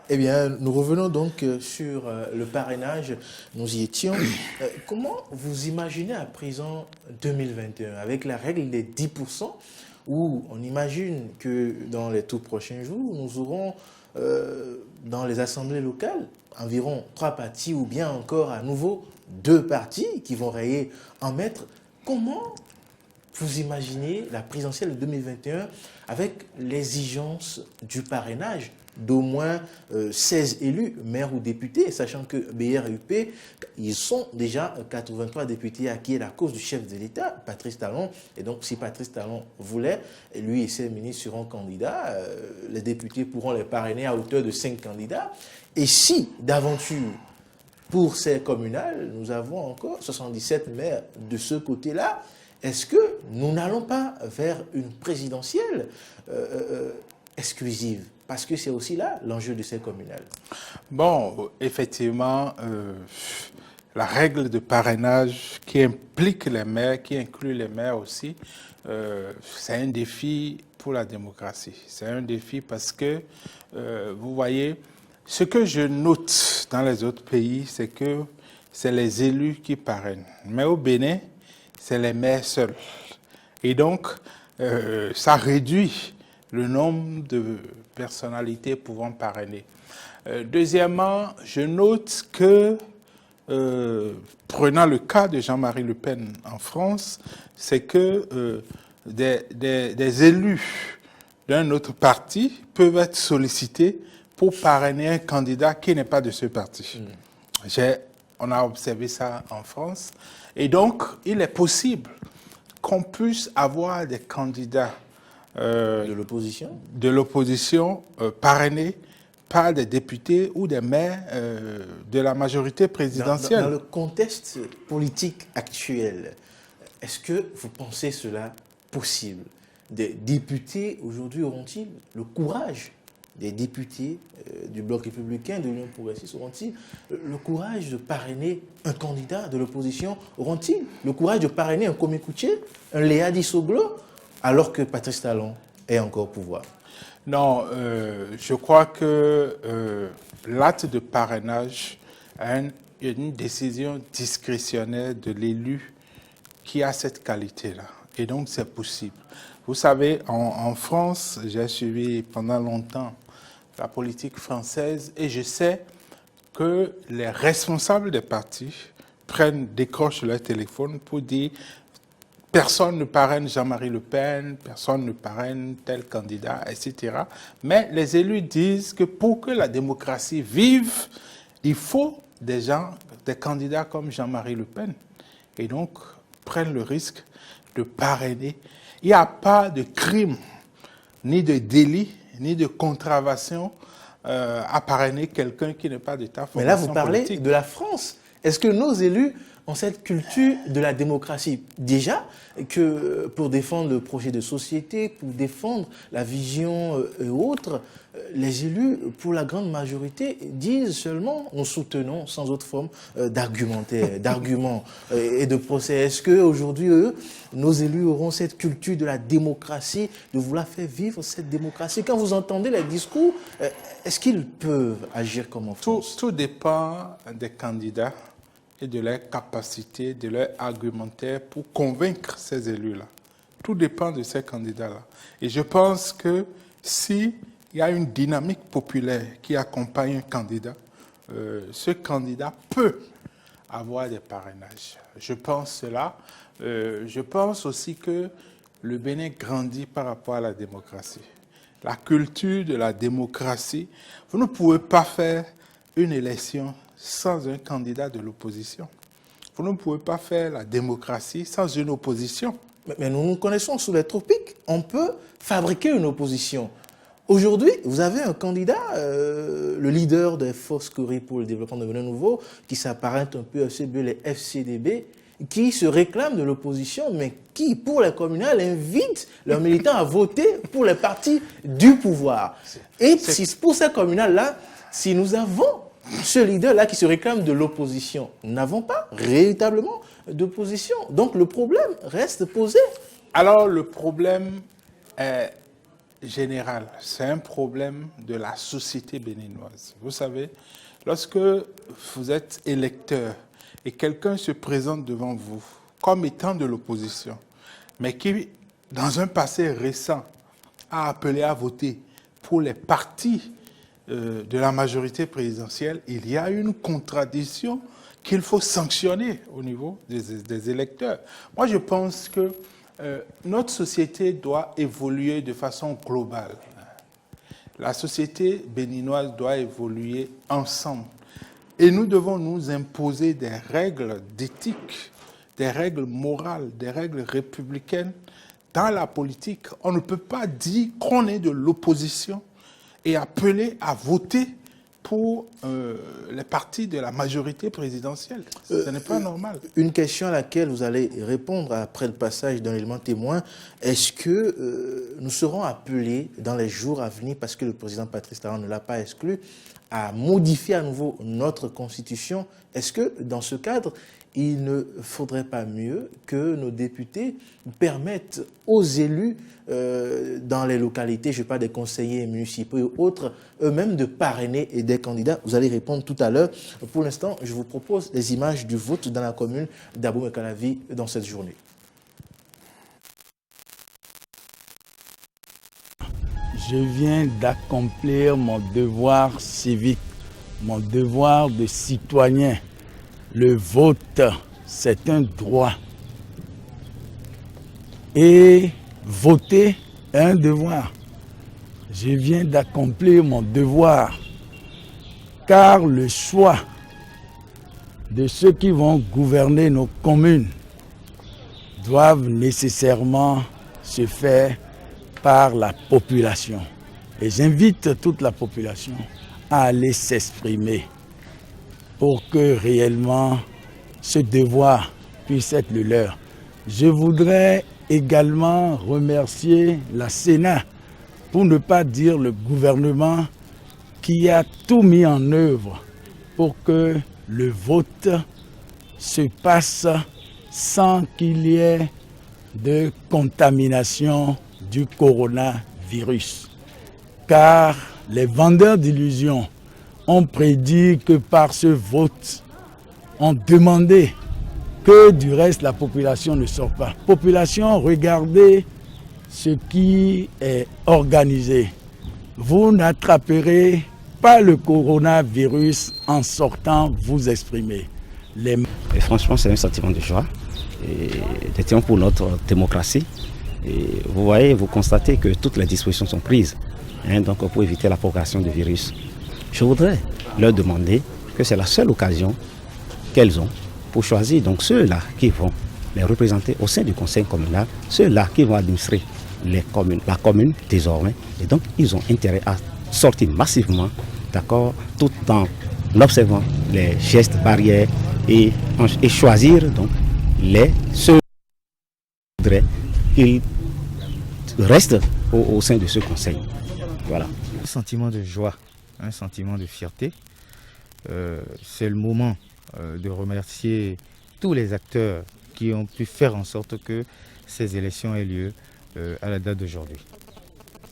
Speaker 1: Eh bien, nous revenons donc sur le parrainage. Nous y étions. Comment vous imaginez à présent 2021 avec la règle des 10% où on imagine que dans les tout prochains jours, nous aurons dans les assemblées locales environ 3 partis ou bien encore à nouveau 2 partis qui vont rayer en maître. Comment vous imaginez la présidentielle de 2021 avec l'exigence du parrainage d'au moins 16 élus, maires ou députés, sachant que BR et UP, ils sont déjà 83 députés acquis à la cause du chef de l'État, Patrice Talon. Et donc, si Patrice Talon voulait, lui et ses ministres seront candidats, les députés pourront les parrainer à hauteur de 5 candidats. Et si, d'aventure, pour ces communales, nous avons encore 77 maires de ce côté-là, est-ce que nous n'allons pas vers une présidentielle exclusive? Parce que c'est aussi là l'enjeu de ces communales.
Speaker 2: Bon, effectivement, la règle de parrainage qui implique les maires, qui inclut les maires aussi, c'est un défi pour la démocratie. C'est un défi parce que, vous voyez, ce que je note dans les autres pays, c'est que c'est les élus qui parrainent. Mais au Bénin, c'est les maires seuls. Et donc, ça réduit le nombre de personnalités pouvant parrainer. Deuxièmement, je note que prenant le cas de Jean-Marie Le Pen en France, c'est que des élus d'un autre parti peuvent être sollicités pour parrainer un candidat qui n'est pas de ce parti. On a observé ça en France. Et donc, il est possible qu'on puisse avoir des candidats
Speaker 1: de
Speaker 2: l'opposition parrainés par des députés ou des maires de la majorité présidentielle.
Speaker 1: Dans le contexte politique actuel, est-ce que vous pensez cela possible? Des députés aujourd'hui auront-ils le courage, des députés du Bloc républicain, de l'Union progressiste, auront-ils le courage de parrainer un candidat de l'opposition? Auront-ils le courage de parrainer un Kwame Kouché, un Léa Dissoglo, alors que Patrice Talon est encore au pouvoir?
Speaker 2: Non, je crois que l'acte de parrainage est une décision discrétionnaire de l'élu qui a cette qualité-là. Et donc, c'est possible. Vous savez, en France, j'ai suivi pendant longtemps la politique française et je sais que les responsables des partis décrochent leur téléphone pour dire personne ne parraine Jean-Marie Le Pen, personne ne parraine tel candidat, etc. Mais les élus disent que pour que la démocratie vive, il faut des candidats comme Jean-Marie Le Pen. Et donc, prennent le risque de parrainer. Il n'y a pas de crime, ni de délit, ni de contravention à parrainer quelqu'un qui n'est pas d'État.
Speaker 1: Mais là, vous parlez de la France. Est-ce que nos élus ont cette culture de la démocratie? Déjà, que pour défendre le projet de société, pour défendre la vision et autres, les élus, pour la grande majorité, disent seulement « nous soutenons » sans autre forme d'argumentaire, d'arguments et de procès. Est-ce qu'aujourd'hui, nos élus auront cette culture de la démocratie, de vouloir faire vivre cette démocratie? Quand vous entendez les discours, est-ce qu'ils peuvent agir comme en France?
Speaker 2: Tout dépend des candidats et de leur capacité, de leur argumentaire pour convaincre ces élus-là. Tout dépend de ces candidats-là. Et je pense que s'il y a une dynamique populaire qui accompagne un candidat, ce candidat peut avoir des parrainages. Je pense cela. Je pense aussi que le Bénin grandit par rapport à la démocratie. La culture de la démocratie, vous ne pouvez pas faire une élection sans un candidat de l'opposition. Vous ne pouvez pas faire la démocratie sans une opposition.
Speaker 1: Mais nous nous connaissons sous les tropiques. On peut fabriquer une opposition. Aujourd'hui, vous avez un candidat, le leader des forces Corée pour le développement de Bénin Nouveau, qui s'apparente un peu à ceux les FCDB, qui se réclame de l'opposition, mais qui, pour les communales, invite leurs militants à voter pour les partis du pouvoir. Et pour ces communales-là, si nous avons ce leader-là qui se réclame de l'opposition, nous n'avons pas véritablement d'opposition. Donc le problème reste posé.
Speaker 2: Alors le problème est général. C'est un problème de la société béninoise. Vous savez, lorsque vous êtes électeur et quelqu'un se présente devant vous comme étant de l'opposition, mais qui, dans un passé récent, a appelé à voter pour les partis de la majorité présidentielle, il y a une contradiction qu'il faut sanctionner au niveau des électeurs. Moi, je pense que notre société doit évoluer de façon globale. La société béninoise doit évoluer ensemble. Et nous devons nous imposer des règles d'éthique, des règles morales, des règles républicaines dans la politique. On ne peut pas dire qu'on est de l'opposition et appeler à voter pour les partis de la majorité présidentielle. Ce n'est pas normal.
Speaker 1: Une question à laquelle vous allez répondre après le passage d'un élément témoin, est-ce que nous serons appelés dans les jours à venir, parce que le président Patrice Talon ne l'a pas exclu, à modifier à nouveau notre constitution? Est-ce que dans ce cadre, il ne faudrait pas mieux que nos députés permettent aux élus dans les localités, je parle des conseillers municipaux et autres, eux-mêmes de parrainer et des candidats? Vous allez répondre tout à l'heure. Pour l'instant, je vous propose les images du vote dans la commune d'Abomey-Calavi dans cette journée.
Speaker 7: Je viens d'accomplir mon devoir civique, mon devoir de citoyen. le vote, c'est un droit. Et voter est un devoir. Je viens d'accomplir mon devoir, car le choix de ceux qui vont gouverner nos communes doivent nécessairement se faire par la population. Et j'invite toute la population à aller s'exprimer pour que réellement ce devoir puisse être le leur. Je voudrais également remercier la Sénat, pour ne pas dire le gouvernement, qui a tout mis en œuvre pour que le vote se passe sans qu'il y ait de contamination du coronavirus. Car les vendeurs d'illusions ont prédit que par ce vote, ont demandé que du reste la population ne sort pas. Population, regardez ce qui est organisé. Vous n'attraperez pas le coronavirus en sortant vous exprimer.
Speaker 8: Et franchement, c'est un sentiment de joie, de triomphe pour notre démocratie. Et vous voyez, vous constatez que toutes les dispositions sont prises, donc pour éviter la propagation du virus. Je voudrais leur demander que c'est la seule occasion qu'elles ont pour choisir donc ceux-là qui vont les représenter au sein du conseil communal, ceux-là qui vont administrer la commune désormais. Et donc, ils ont intérêt à sortir massivement, d'accord, tout en observant les gestes barrières et choisir donc ceux qui voudraient qu'ils restent au sein de ce conseil. Voilà.
Speaker 9: Un sentiment de joie, un sentiment de fierté. C'est le moment de remercier tous les acteurs qui ont pu faire en sorte que ces élections aient lieu à la date d'aujourd'hui.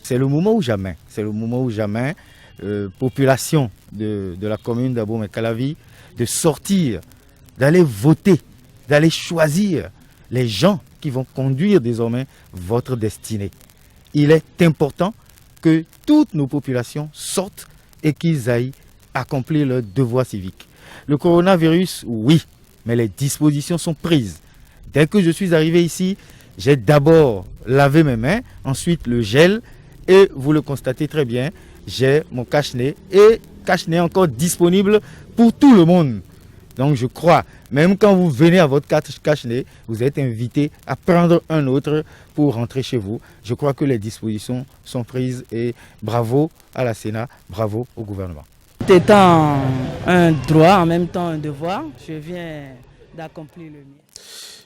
Speaker 9: C'est le moment ou jamais. C'est le moment ou jamais. Population de la commune d'Abomey-Calavi, de sortir, d'aller voter, d'aller choisir les gens qui vont conduire désormais votre destinée. Il est important que toutes nos populations sortent et qu'ils aillent accomplir leur devoir civique. Le coronavirus, oui, mais les dispositions sont prises. Dès que je suis arrivé ici, j'ai d'abord lavé mes mains, ensuite le gel, et vous le constatez très bien, j'ai mon cache-nez, et cache-nez encore disponible pour tout le monde. Donc je crois, même quand vous venez à votre cache-nez, vous êtes invité à prendre un autre pour rentrer chez vous. Je crois que les dispositions sont prises et bravo à la Sénat, bravo au gouvernement.
Speaker 10: Étant un droit, en même temps un devoir, je viens d'accomplir le mien.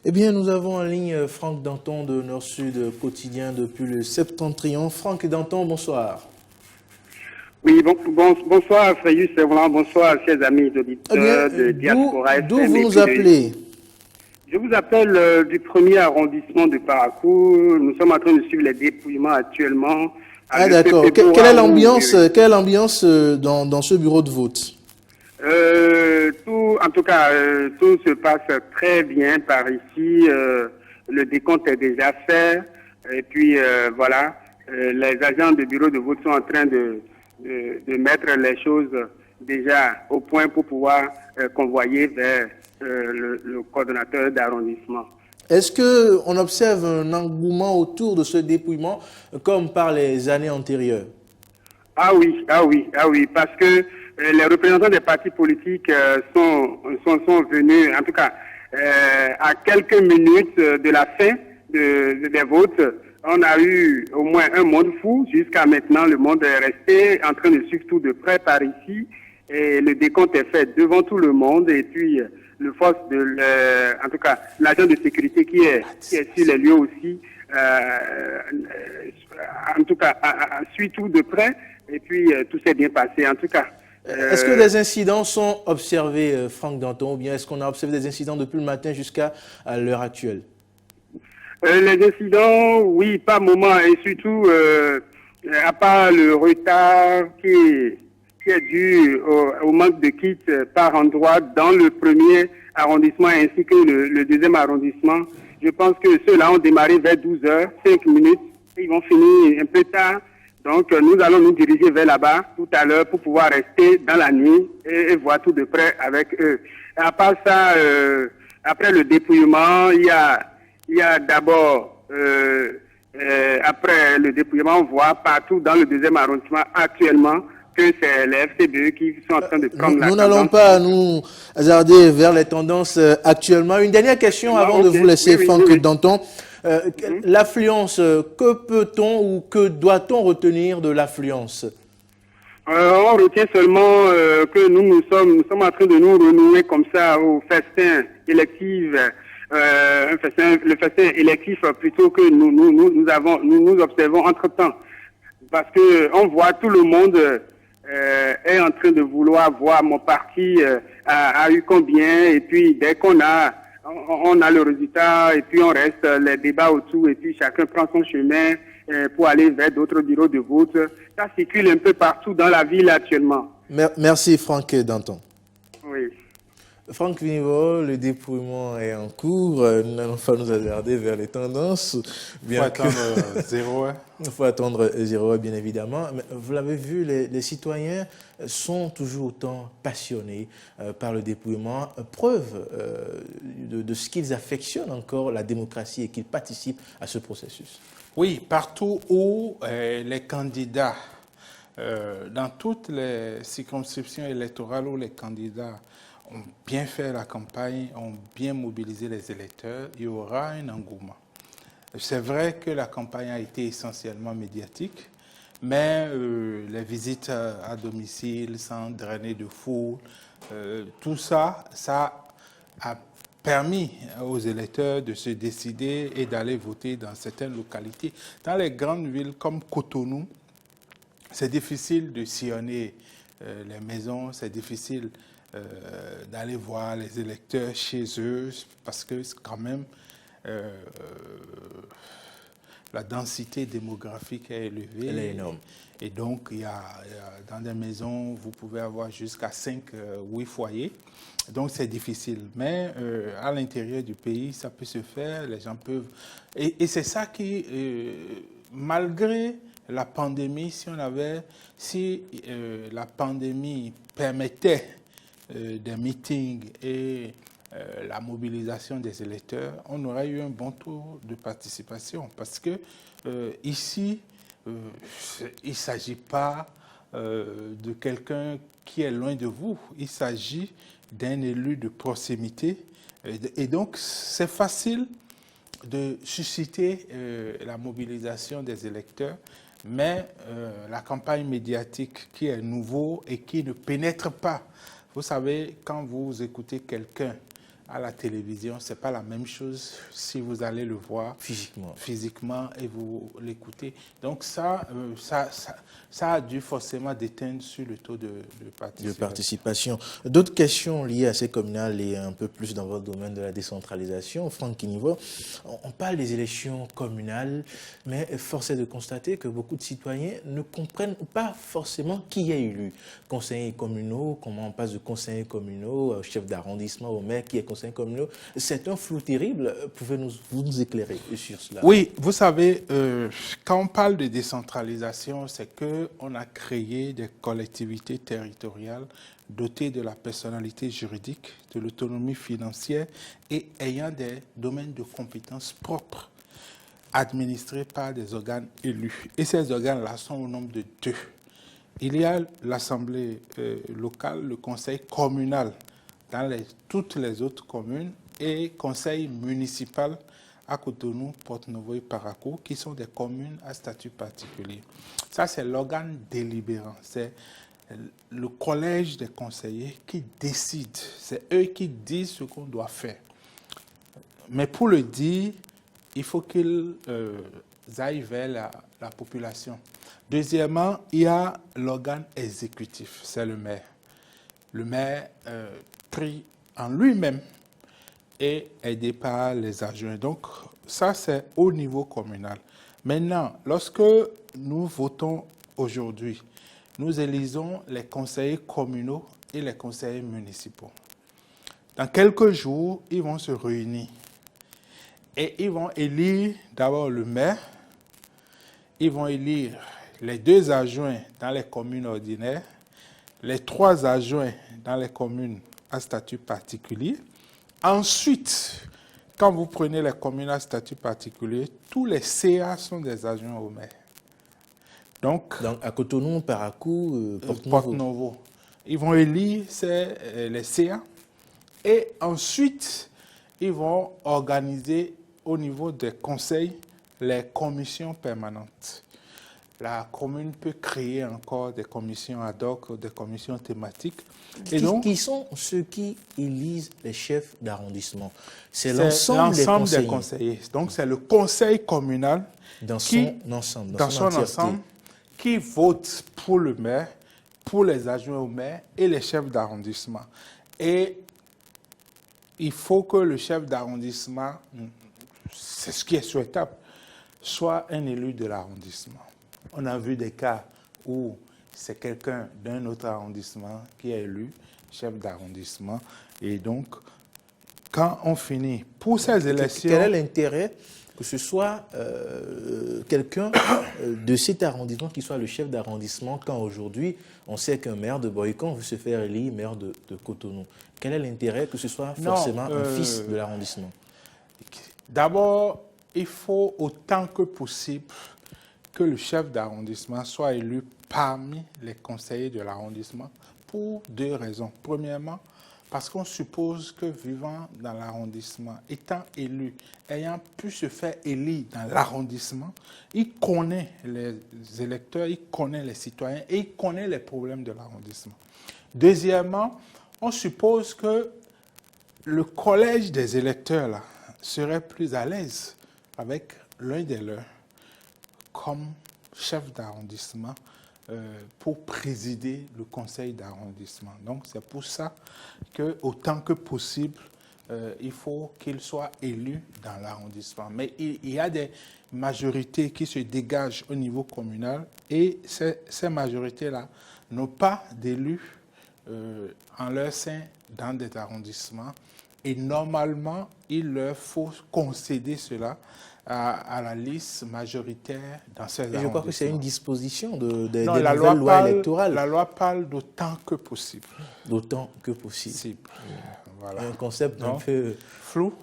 Speaker 1: Eh bien, nous avons en ligne Franck Danton de Nord-Sud Quotidien depuis le Septentrion. Franck Danton, bonsoir.
Speaker 11: Oui, bonsoir Fréjus Sévlan, bonsoir chers amis auditeurs de Diaspora.
Speaker 1: D'où vous nous appelez?
Speaker 11: Je vous appelle du 1er arrondissement de Parakou. Nous sommes en train de suivre les dépouillements actuellement.
Speaker 1: Ah d'accord. Quelle est l'ambiance dans ce bureau de vote?
Speaker 11: En tout cas, tout se passe très bien par ici. Le décompte est déjà fait. Et puis voilà, les agents de bureau de vote sont en train de mettre les choses déjà au point pour pouvoir convoyer vers le coordonnateur d'arrondissement.
Speaker 1: Est-ce qu'on observe un engouement autour de ce dépouillement comme par les années antérieures?
Speaker 11: Ah oui, parce que les représentants des partis politiques sont venus, en tout cas, à quelques minutes de la fin des votes. On a eu au moins un monde fou. Jusqu'à maintenant, le monde est resté en train de suivre tout de près par ici. Et le décompte est fait devant tout le monde. Et puis, le force en tout cas, l'agent de sécurité qui est sur les lieux aussi, en tout cas, suit tout de près. Et puis, tout s'est bien passé, en tout cas.
Speaker 1: Est-ce que des incidents sont observés, Franck Danton, ou bien est-ce qu'on a observé des incidents depuis le matin jusqu'à l'heure actuelle?
Speaker 11: Les incidents, oui, par moment, et surtout, à part le retard qui est dû au manque de kits par endroit dans le premier arrondissement ainsi que le deuxième arrondissement, je pense que ceux-là ont démarré vers 12h, 5 minutes, ils vont finir un peu tard. Donc, nous allons nous diriger vers là-bas tout à l'heure pour pouvoir rester dans la nuit et voir tout de près avec eux. Et à part ça, après le dépouillement, il y a d'abord, après le dépouillement, on voit partout dans le 2e arrondissement actuellement que c'est les FCDE qui sont en train de prendre la tendance.
Speaker 1: Nous n'allons pas nous hasarder vers les tendances actuellement. Une dernière question avant de vous laisser, Franck Danton. L'affluence, que peut-on ou que doit-on retenir de l'affluence?
Speaker 11: On retient seulement que nous sommes en train de nous renouer comme ça au festin électif, le festin électif plutôt que nous observons entre-temps. Parce que on voit tout le monde est en train de vouloir voir mon parti a eu combien, et puis dès qu'on a le résultat, et puis on reste les débats autour, et puis chacun prend son chemin pour aller vers d'autres bureaux de vote. Ça circule un peu partout dans la ville actuellement.
Speaker 1: Merci Franck Danton.
Speaker 11: Oui.
Speaker 1: Franck Vinivo, le dépouillement est en cours. Nous n'allons pas nous hasarder vers les tendances.
Speaker 2: Il faut attendre 0 heure.
Speaker 1: Il faut attendre 0 heure, bien évidemment. Mais vous l'avez vu, les citoyens sont toujours autant passionnés par le dépouillement. Preuve de ce qu'ils affectionnent encore la démocratie et qu'ils participent à ce processus.
Speaker 2: Oui, partout où les candidats, dans toutes les circonscriptions électorales où les candidats ont bien fait la campagne, ont bien mobilisé les électeurs, il y aura un engouement. C'est vrai que la campagne a été essentiellement médiatique, mais les visites à domicile sans drainer de foule, tout ça, ça a permis aux électeurs de se décider et d'aller voter dans certaines localités. Dans les grandes villes comme Cotonou, c'est difficile de sillonner les maisons, c'est difficile d'aller voir les électeurs chez eux, parce que quand même la densité démographique est élevée.
Speaker 1: Elle est énorme.
Speaker 2: Et donc, il y a dans des maisons, vous pouvez avoir jusqu'à 8 foyers. Donc, c'est difficile. Mais à l'intérieur du pays, ça peut se faire, les gens peuvent... Et c'est ça qui, malgré la pandémie, si la pandémie permettait des meetings et la mobilisation des électeurs, on aurait eu un bon taux de participation. Parce que ici, il ne s'agit pas de quelqu'un qui est loin de vous. Il s'agit d'un élu de proximité. Et donc, c'est facile de susciter la mobilisation des électeurs. Mais la campagne médiatique qui est nouveau et qui ne pénètre pas. Vous savez, quand vous écoutez quelqu'un à la télévision, ce n'est pas la même chose si vous allez le voir physiquement et vous l'écoutez. Donc ça a dû forcément déteindre sur le taux de participation.
Speaker 1: D'autres questions liées à ces communales et un peu plus dans votre domaine de la décentralisation. Franck Vinivo, on parle des élections communales, mais force est de constater que beaucoup de citoyens ne comprennent pas forcément qui est élu. Conseillers communaux, comment on passe de conseillers communaux, chef d'arrondissement au maire qui est conseiller communaux. C'est un flou terrible. Pouvez-vous nous éclairer sur cela?
Speaker 2: Oui, vous savez, quand on parle de décentralisation, c'est qu'on a créé des collectivités territoriales dotées de la personnalité juridique, de l'autonomie financière et ayant des domaines de compétences propres, administrés par des organes élus. Et ces organes-là sont au nombre de 2. Il y a l'Assemblée locale, le conseil communal dans toutes les autres communes et conseil municipal à Cotonou, Porte-Novo et Parakou, qui sont des communes à statut particulier. Ça, c'est l'organe délibérant. C'est le collège des conseillers qui décide. C'est eux qui disent ce qu'on doit faire. Mais pour le dire, il faut qu'ils aillent vers la population. Deuxièmement, il y a l'organe exécutif, c'est le maire. Le maire pris en lui-même et aidé par les adjoints. Donc, ça, c'est au niveau communal. Maintenant, lorsque nous votons aujourd'hui, nous élisons les conseillers communaux et les conseillers municipaux. Dans quelques jours, ils vont se réunir et ils vont élire d'abord le maire, ils vont élire les 2 adjoints dans les communes ordinaires, les 3 adjoints dans les communes à statut particulier. Ensuite, quand vous prenez les communes à statut particulier, tous les CA sont des adjoints au maire. Donc
Speaker 1: à Cotonou, Parakou,
Speaker 2: Porte-Novo. Ils vont élire les CA et ensuite, ils vont organiser au niveau des conseils les commissions permanentes. La commune peut créer encore des commissions ad hoc, des commissions thématiques.
Speaker 1: Et donc, qui sont ceux qui élisent les chefs d'arrondissement? C'est l'ensemble
Speaker 2: des conseillers. Donc, c'est le conseil communal
Speaker 1: dans son ensemble,
Speaker 2: qui vote pour le maire, pour les adjoints au maire et les chefs d'arrondissement. Et il faut que le chef d'arrondissement, c'est ce qui est souhaitable, soit un élu de l'arrondissement. On a vu des cas où c'est quelqu'un d'un autre arrondissement qui est élu chef d'arrondissement. Et donc, quand on finit pour ces élections...
Speaker 1: Quel est l'intérêt que ce soit quelqu'un de cet arrondissement qui soit le chef d'arrondissement quand aujourd'hui, on sait qu'un maire de Boycon veut se faire élire maire de Cotonou? Quel est l'intérêt que ce soit forcément un fils de l'arrondissement?
Speaker 2: D'abord, il faut autant que possible que le chef d'arrondissement soit élu parmi les conseillers de l'arrondissement pour 2 raisons. Premièrement, parce qu'on suppose que vivant dans l'arrondissement, étant élu, ayant pu se faire élire dans l'arrondissement, il connaît les électeurs, il connaît les citoyens et il connaît les problèmes de l'arrondissement. Deuxièmement, on suppose que le collège des électeurs là, serait plus à l'aise avec l'un des leurs comme chef d'arrondissement pour présider le conseil d'arrondissement. Donc c'est pour ça que autant que possible, il faut qu'il soit élu dans l'arrondissement. Mais il y a des majorités qui se dégagent au niveau communal et ces majorités-là n'ont pas d'élus en leur sein dans des arrondissements. Et normalement, il leur faut concéder cela à la liste majoritaire dans ces arrondissements.
Speaker 1: Je crois que c'est une disposition de
Speaker 2: la loi électorale. La loi parle d'autant que possible.
Speaker 1: D'autant que possible.
Speaker 2: Voilà.
Speaker 1: Un concept un peu
Speaker 2: flou,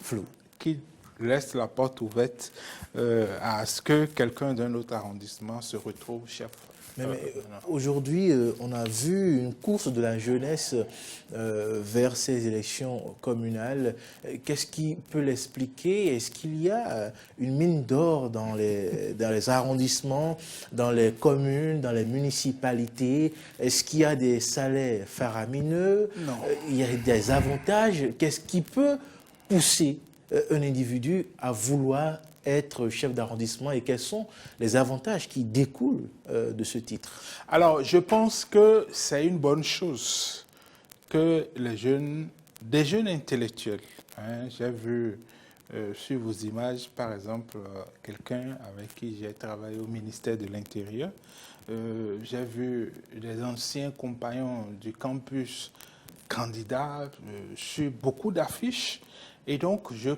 Speaker 2: qui laisse la porte ouverte à ce que quelqu'un d'un autre arrondissement se retrouve chef.
Speaker 1: Mais aujourd'hui, on a vu une course de la jeunesse vers ces élections communales. Qu'est-ce qui peut l'expliquer? Est-ce qu'il y a une mine d'or dans les arrondissements, dans les communes, dans les municipalités? Est-ce qu'il y a des salaires faramineux?
Speaker 2: Non.
Speaker 1: Il y a des avantages? Qu'est-ce qui peut pousser un individu à vouloir être chef d'arrondissement et quels sont les avantages qui découlent de ce titre?
Speaker 2: Alors, je pense que c'est une bonne chose que des jeunes intellectuels, j'ai vu sur vos images, par exemple, quelqu'un avec qui j'ai travaillé au ministère de l'Intérieur, j'ai vu des anciens compagnons du campus candidats sur beaucoup d'affiches et donc je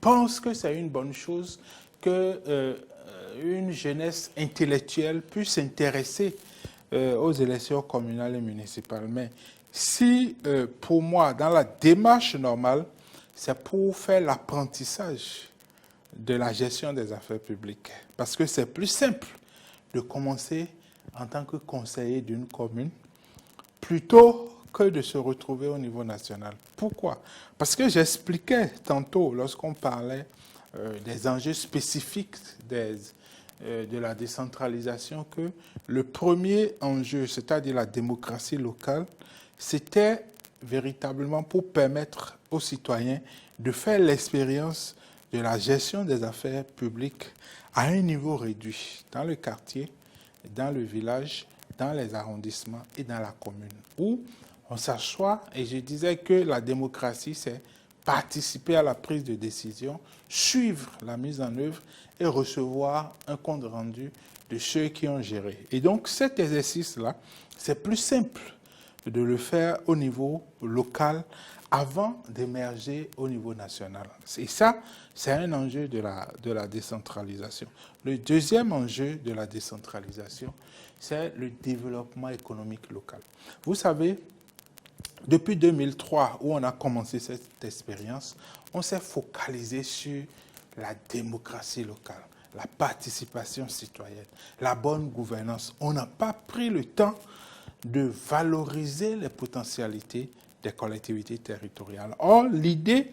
Speaker 2: pense que c'est une bonne chose que une jeunesse intellectuelle puisse s'intéresser aux élections communales et municipales. Mais si, pour moi, dans la démarche normale, c'est pour faire l'apprentissage de la gestion des affaires publiques. Parce que c'est plus simple de commencer en tant que conseiller d'une commune plutôt que de se retrouver au niveau national. Pourquoi? Parce que j'expliquais tantôt, lorsqu'on parlait des enjeux spécifiques de la décentralisation, que le premier enjeu, c'est-à-dire la démocratie locale, c'était véritablement pour permettre aux citoyens de faire l'expérience de la gestion des affaires publiques à un niveau réduit, dans le quartier, dans le village, dans les arrondissements et dans la commune, où on s'assoit, et je disais que la démocratie, c'est participer à la prise de décision, suivre la mise en œuvre et recevoir un compte rendu de ceux qui ont géré. Et donc cet exercice-là, c'est plus simple de le faire au niveau local avant d'émerger au niveau national. Et ça, c'est un enjeu de la décentralisation. Le deuxième enjeu de la décentralisation, c'est le développement économique local. Vous savez, depuis 2003, où on a commencé cette expérience, on s'est focalisé sur la démocratie locale, la participation citoyenne, la bonne gouvernance. On n'a pas pris le temps de valoriser les potentialités des collectivités territoriales. Or, l'idée,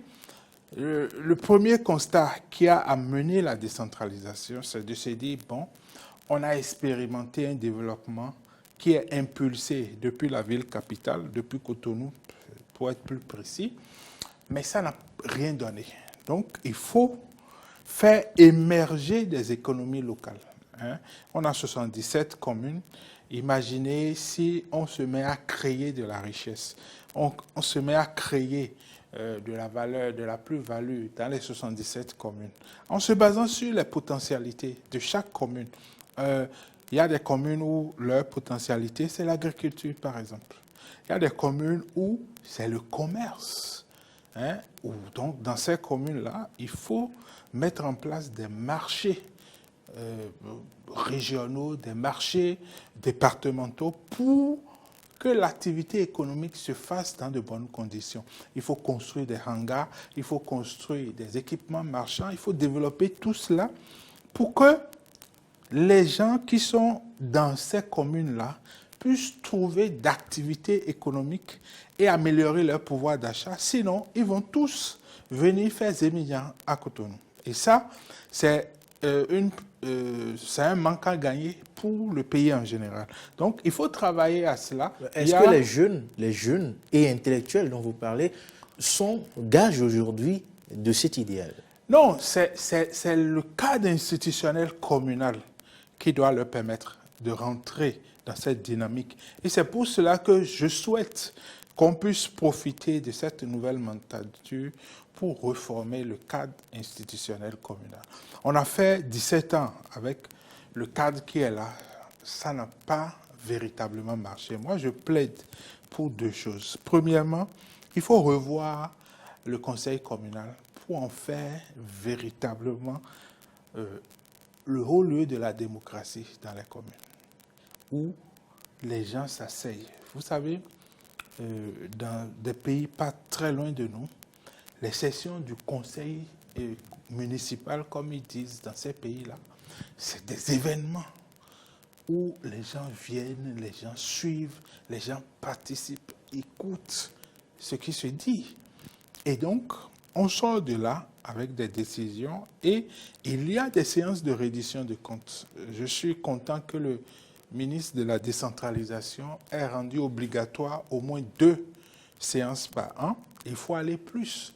Speaker 2: le premier constat qui a amené la décentralisation, c'est de se dire, bon, on a expérimenté un développement qui est impulsé depuis la ville capitale, depuis Cotonou, pour être plus précis, mais ça n'a rien donné. Donc, il faut faire émerger des économies locales. On a 77 communes. Imaginez si on se met à créer de la richesse, on se met à créer de la valeur, de la plus-value dans les 77 communes, en se basant sur les potentialités de chaque commune. Il y a des communes où leur potentialité, c'est l'agriculture, par exemple. Il y a des communes où c'est le commerce. Donc, dans ces communes-là, il faut mettre en place des marchés régionaux, des marchés départementaux pour que l'activité économique se fasse dans de bonnes conditions. Il faut construire des hangars, il faut construire des équipements marchands, il faut développer tout cela pour que les gens qui sont dans ces communes-là puissent trouver d'activités économiques et améliorer leur pouvoir d'achat. Sinon, ils vont tous venir faire Zémilian à Cotonou. Et ça, c'est un manque à gagner pour le pays en général. Donc, il faut travailler à cela.
Speaker 1: Est-ce que les jeunes et intellectuels dont vous parlez sont gages aujourd'hui de cet idéal?
Speaker 2: Non, c'est le cadre institutionnel communal qui doit leur permettre de rentrer dans cette dynamique. Et c'est pour cela que je souhaite qu'on puisse profiter de cette nouvelle mandature pour réformer le cadre institutionnel communal. On a fait 17 ans avec le cadre qui est là. Ça n'a pas véritablement marché. Moi, je plaide pour deux choses. Premièrement, il faut revoir le conseil communal pour en faire véritablement le haut lieu de la démocratie dans les communes, où les gens s'asseyent. Vous savez, dans des pays pas très loin de nous, les sessions du conseil municipal, comme ils disent dans ces pays-là, c'est des événements où les gens viennent, les gens suivent, les gens participent, écoutent ce qui se dit. Et donc, on sort de là avec des décisions et il y a des séances de reddition de comptes. Je suis content que le ministre de la décentralisation ait rendu obligatoire au moins 2 séances par an. Il faut aller plus.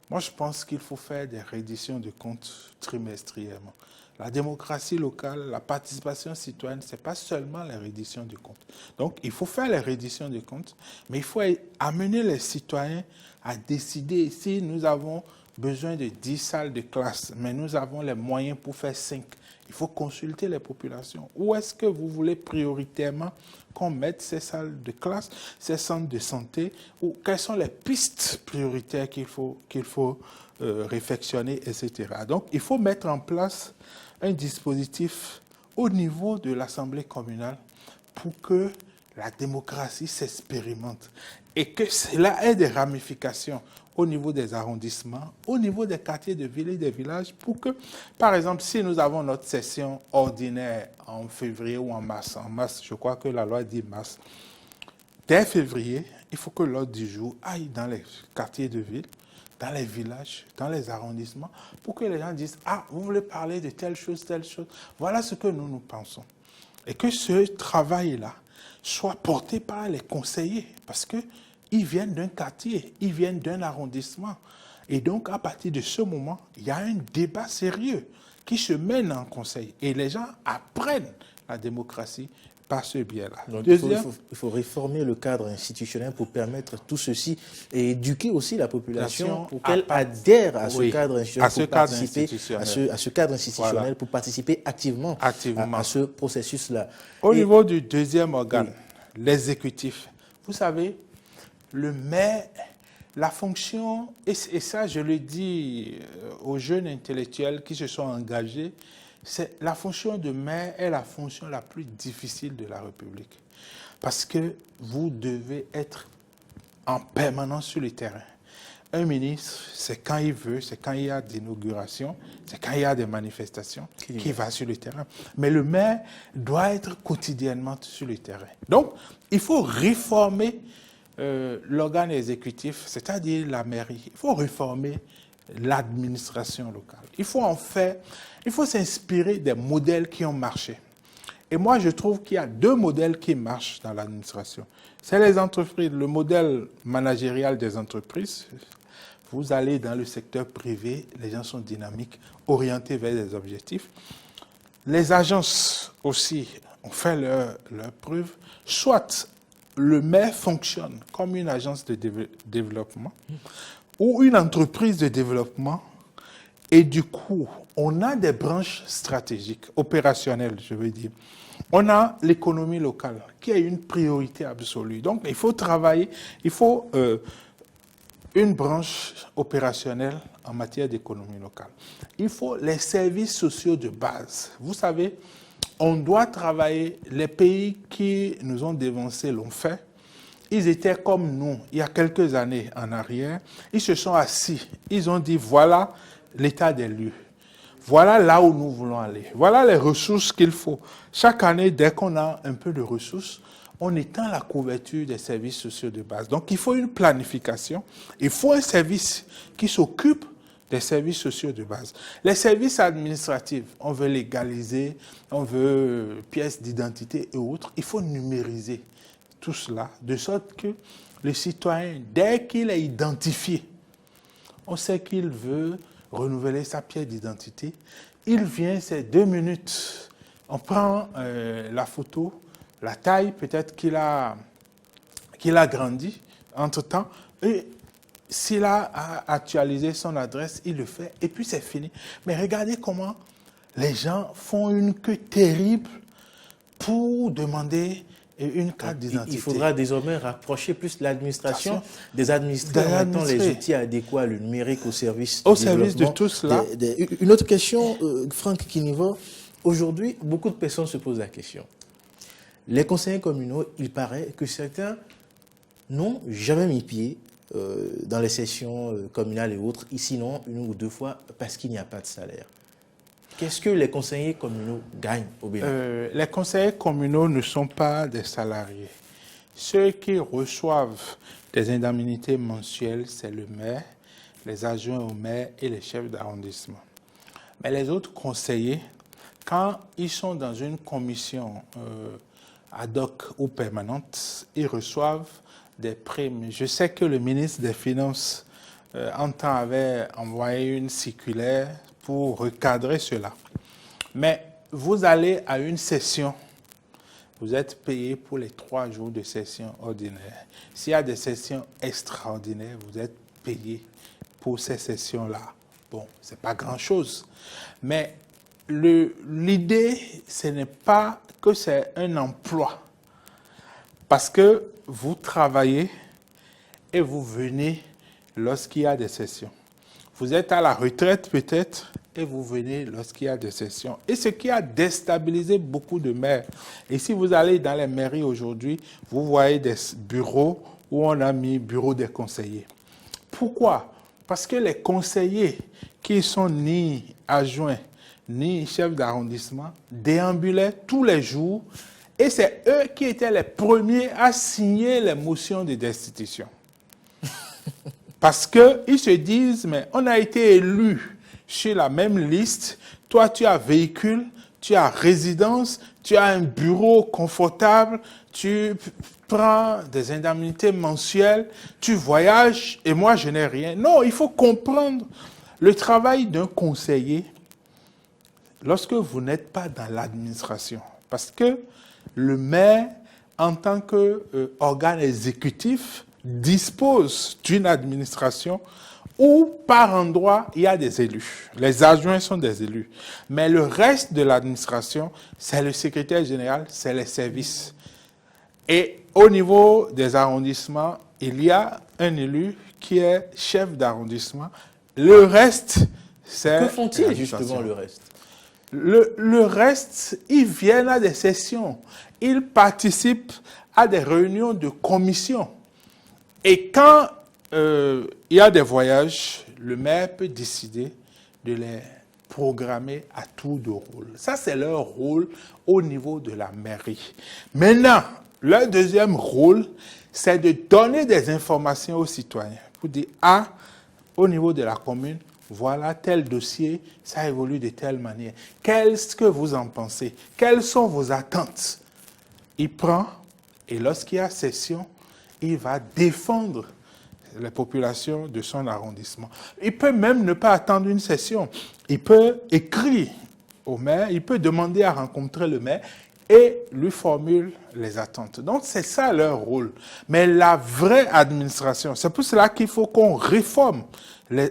Speaker 2: Moi, je pense qu'il faut faire des redditions de comptes trimestriellement. La démocratie locale, la participation citoyenne, ce n'est pas seulement la reddition de comptes. Donc, il faut faire les redditions de comptes, mais il faut amener les citoyens à décider si nous avons besoin de 10 salles de classe, mais nous avons les moyens pour faire 5. Il faut consulter les populations. Où est-ce que vous voulez prioritairement qu'on mette ces salles de classe, ces centres de santé, ou quelles sont les pistes prioritaires qu'il faut réflexionner, etc. Donc, il faut mettre en place un dispositif au niveau de l'Assemblée communale pour que la démocratie s'expérimente et que cela ait des ramifications au niveau des arrondissements, au niveau des quartiers de ville et des villages, pour que, par exemple, si nous avons notre session ordinaire en février ou en mars, je crois que la loi dit mars, dès février, il faut que l'ordre du jour aille dans les quartiers de ville, dans les villages, dans les arrondissements, pour que les gens disent « Ah, vous voulez parler de telle chose, voilà ce que nous pensons. » Et que ce travail-là soit porté par les conseillers, parce qu'ils viennent d'un quartier, ils viennent d'un arrondissement. Et donc, à partir de ce moment, il y a un débat sérieux qui se mène en conseil. Et les gens apprennent la démocratie par ce biais-là.
Speaker 1: Il faut réformer le cadre institutionnel pour permettre tout ceci et éduquer aussi la population pour qu'elle adhère à ce cadre institutionnel, pour participer activement à ce processus-là.
Speaker 2: Au niveau du deuxième organe, l'exécutif, vous savez, le maire la fonction, et ça je le dis aux jeunes intellectuels qui se sont engagés, la fonction de maire est la fonction la plus difficile de la République. Parce que vous devez être en permanence sur le terrain. Un ministre, c'est quand il veut, c'est quand il y a d'inauguration, c'est quand il y a des manifestations qu'il va sur le terrain. Mais le maire doit être quotidiennement sur le terrain. Donc, il faut réformer l'organe exécutif, c'est-à-dire la mairie. Il faut réformer l'administration locale. Il faut s'inspirer des modèles qui ont marché. Et moi, je trouve qu'il y a 2 modèles qui marchent dans l'administration. C'est les entreprises, le modèle managérial des entreprises. Vous allez dans le secteur privé, les gens sont dynamiques, orientés vers des objectifs. Les agences aussi ont fait leur preuve. Soit le maire fonctionne comme une agence de développement ou une entreprise de développement. Et du coup, on a des branches stratégiques, opérationnelles, je veux dire. On a l'économie locale, qui est une priorité absolue. Donc, il faut travailler, il faut une branche opérationnelle en matière d'économie locale. Il faut les services sociaux de base. Vous savez, on doit travailler, les pays qui nous ont dévancés l'ont fait. Ils étaient comme nous, il y a quelques années en arrière. Ils se sont assis, ils ont dit, voilà l'état des lieux. Voilà là où nous voulons aller. Voilà les ressources qu'il faut. Chaque année, dès qu'on a un peu de ressources, on étend la couverture des services sociaux de base. Donc, il faut une planification. Il faut un service qui s'occupe des services sociaux de base. Les services administratifs, on veut légaliser, on veut pièces d'identité et autres. Il faut numériser tout cela, de sorte que le citoyen, dès qu'il est identifié, on sait qu'il veut renouveler sa pièce d'identité. Il vient, c'est 2 minutes. On prend la photo, la taille, peut-être qu'il a grandi entre-temps. Et s'il a actualisé son adresse, il le fait. Et puis c'est fini. Mais regardez comment les gens font une queue terrible pour demander une carte d'identité.
Speaker 1: Il faudra désormais rapprocher plus l'administration des administrés en mettant les outils adéquats, le numérique au service
Speaker 2: de tout cela.
Speaker 1: Une autre question, Franck Kinivo. Aujourd'hui, beaucoup de personnes se posent la question. Les conseillers communaux, il paraît que certains n'ont jamais mis pied dans les sessions communales et autres, sinon 1 ou 2 fois, parce qu'il n'y a pas de salaire. Qu'est-ce que les conseillers communaux gagnent au Bénin?
Speaker 2: Les conseillers communaux ne sont pas des salariés. Ceux qui reçoivent des indemnités mensuelles, c'est le maire, les adjoints au maire et les chefs d'arrondissement. Mais les autres conseillers, quand ils sont dans une commission ad hoc ou permanente, ils reçoivent des primes. Je sais que le ministre des Finances avait envoyé une circulaire pour recadrer cela. Mais vous allez à une session, vous êtes payé pour les 3 jours de session ordinaire. S'il y a des sessions extraordinaires, vous êtes payé pour ces sessions-là. Bon, ce n'est pas grand-chose. Mais l'idée, ce n'est pas que c'est un emploi. Parce que vous travaillez et vous venez lorsqu'il y a des sessions. Vous êtes à la retraite peut-être et vous venez lorsqu'il y a des sessions. Et ce qui a déstabilisé beaucoup de maires. Et si vous allez dans les mairies aujourd'hui, vous voyez des bureaux où on a mis bureau des conseillers. Pourquoi? Parce que les conseillers qui sont ni adjoints, ni chefs d'arrondissement, déambulaient tous les jours et c'est eux qui étaient les premiers à signer les motions de destitution. Parce qu'ils se disent, mais on a été élus sur la même liste, toi tu as véhicule, tu as résidence, tu as un bureau confortable, tu prends des indemnités mensuelles, tu voyages et moi je n'ai rien. Non, il faut comprendre le travail d'un conseiller lorsque vous n'êtes pas dans l'administration. Parce que le maire, en tant qu'organe exécutif, dispose d'une administration où, par endroit, il y a des élus. Les adjoints sont des élus. Mais le reste de l'administration, c'est le secrétaire général, c'est les services. Et au niveau des arrondissements, il y a un élu qui est chef d'arrondissement. Le reste, c'est...
Speaker 1: Que font-ils justement le reste?
Speaker 2: Le reste, ils viennent à des sessions, ils participent à des réunions de commission. Et quand il y a des voyages, le maire peut décider de les programmer à tour de rôle. Ça, c'est leur rôle au niveau de la mairie. Maintenant, leur deuxième rôle, c'est de donner des informations aux citoyens pour dire, ah, au niveau de la commune, voilà tel dossier, ça évolue de telle manière. Qu'est-ce que vous en pensez? Quelles sont vos attentes? Il prend, et lorsqu'il y a session, il va défendre les populations de son arrondissement. Il peut même ne pas attendre une session. Il peut écrire au maire, il peut demander à rencontrer le maire et lui formule les attentes. Donc, c'est ça leur rôle. Mais la vraie administration, c'est pour cela qu'il faut qu'on réforme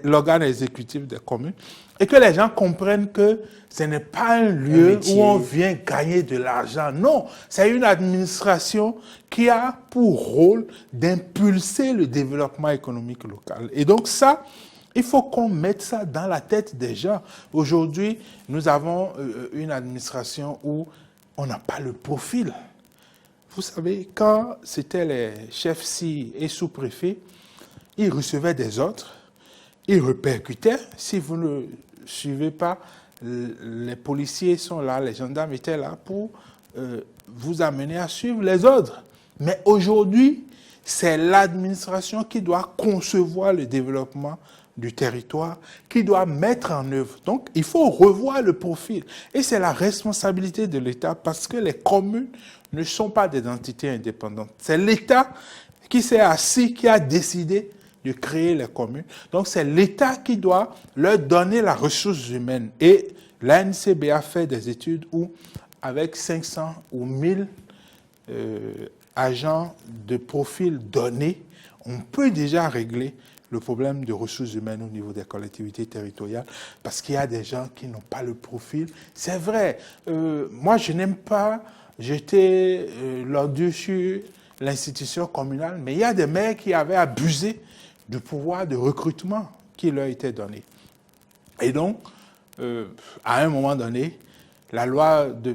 Speaker 2: l'organe exécutif des communes et que les gens comprennent que ce n'est pas un lieu où on vient gagner de l'argent. Non, c'est une administration qui a pour rôle d'impulser le développement économique local. Et donc ça, il faut qu'on mette ça dans la tête des gens. Aujourd'hui, nous avons une administration où on n'a pas le profil. Vous savez, quand c'était les chefs si et sous-préfets, ils recevaient des ordres, ils répercutaient. Si vous ne suivez pas, les policiers sont là, les gendarmes étaient là pour vous amener à suivre les ordres. Mais aujourd'hui, c'est l'administration qui doit concevoir le développement du territoire, qui doit mettre en œuvre. Donc, il faut revoir le profil. Et c'est la responsabilité de l'État parce que les communes ne sont pas des entités indépendantes. C'est l'État qui s'est assis, qui a décidé de créer les communes. Donc, c'est l'État qui doit leur donner la ressource humaine. Et l'ANCB a fait des études où, avec 500 ou 1000 agents de profil donnés, on peut déjà régler le problème de ressources humaines au niveau des collectivités territoriales, parce qu'il y a des gens qui n'ont pas le profil. C'est vrai, moi je n'aime pas jeter l'ordure sur l'institution communale, mais il y a des maires qui avaient abusé du pouvoir de recrutement qui leur était donné. Et donc, à un moment donné, la loi de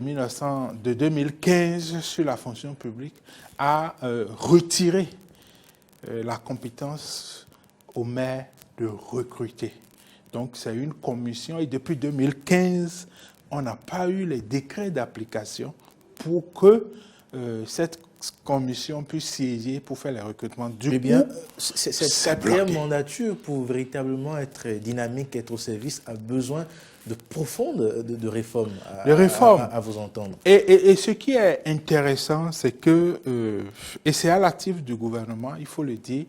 Speaker 2: 2015 sur la fonction publique a retiré la compétence au maire de recruter. Donc, c'est une commission et depuis 2015, on n'a pas eu les décrets d'application pour que cette commission puisse siéger pour faire les recrutements. Du coup,
Speaker 1: cette quatrième mandature, pour véritablement être dynamique, être au service, a besoin de profondes de réformes à vous entendre.
Speaker 2: Et ce qui est intéressant, c'est que, et c'est à l'actif du gouvernement, il faut le dire,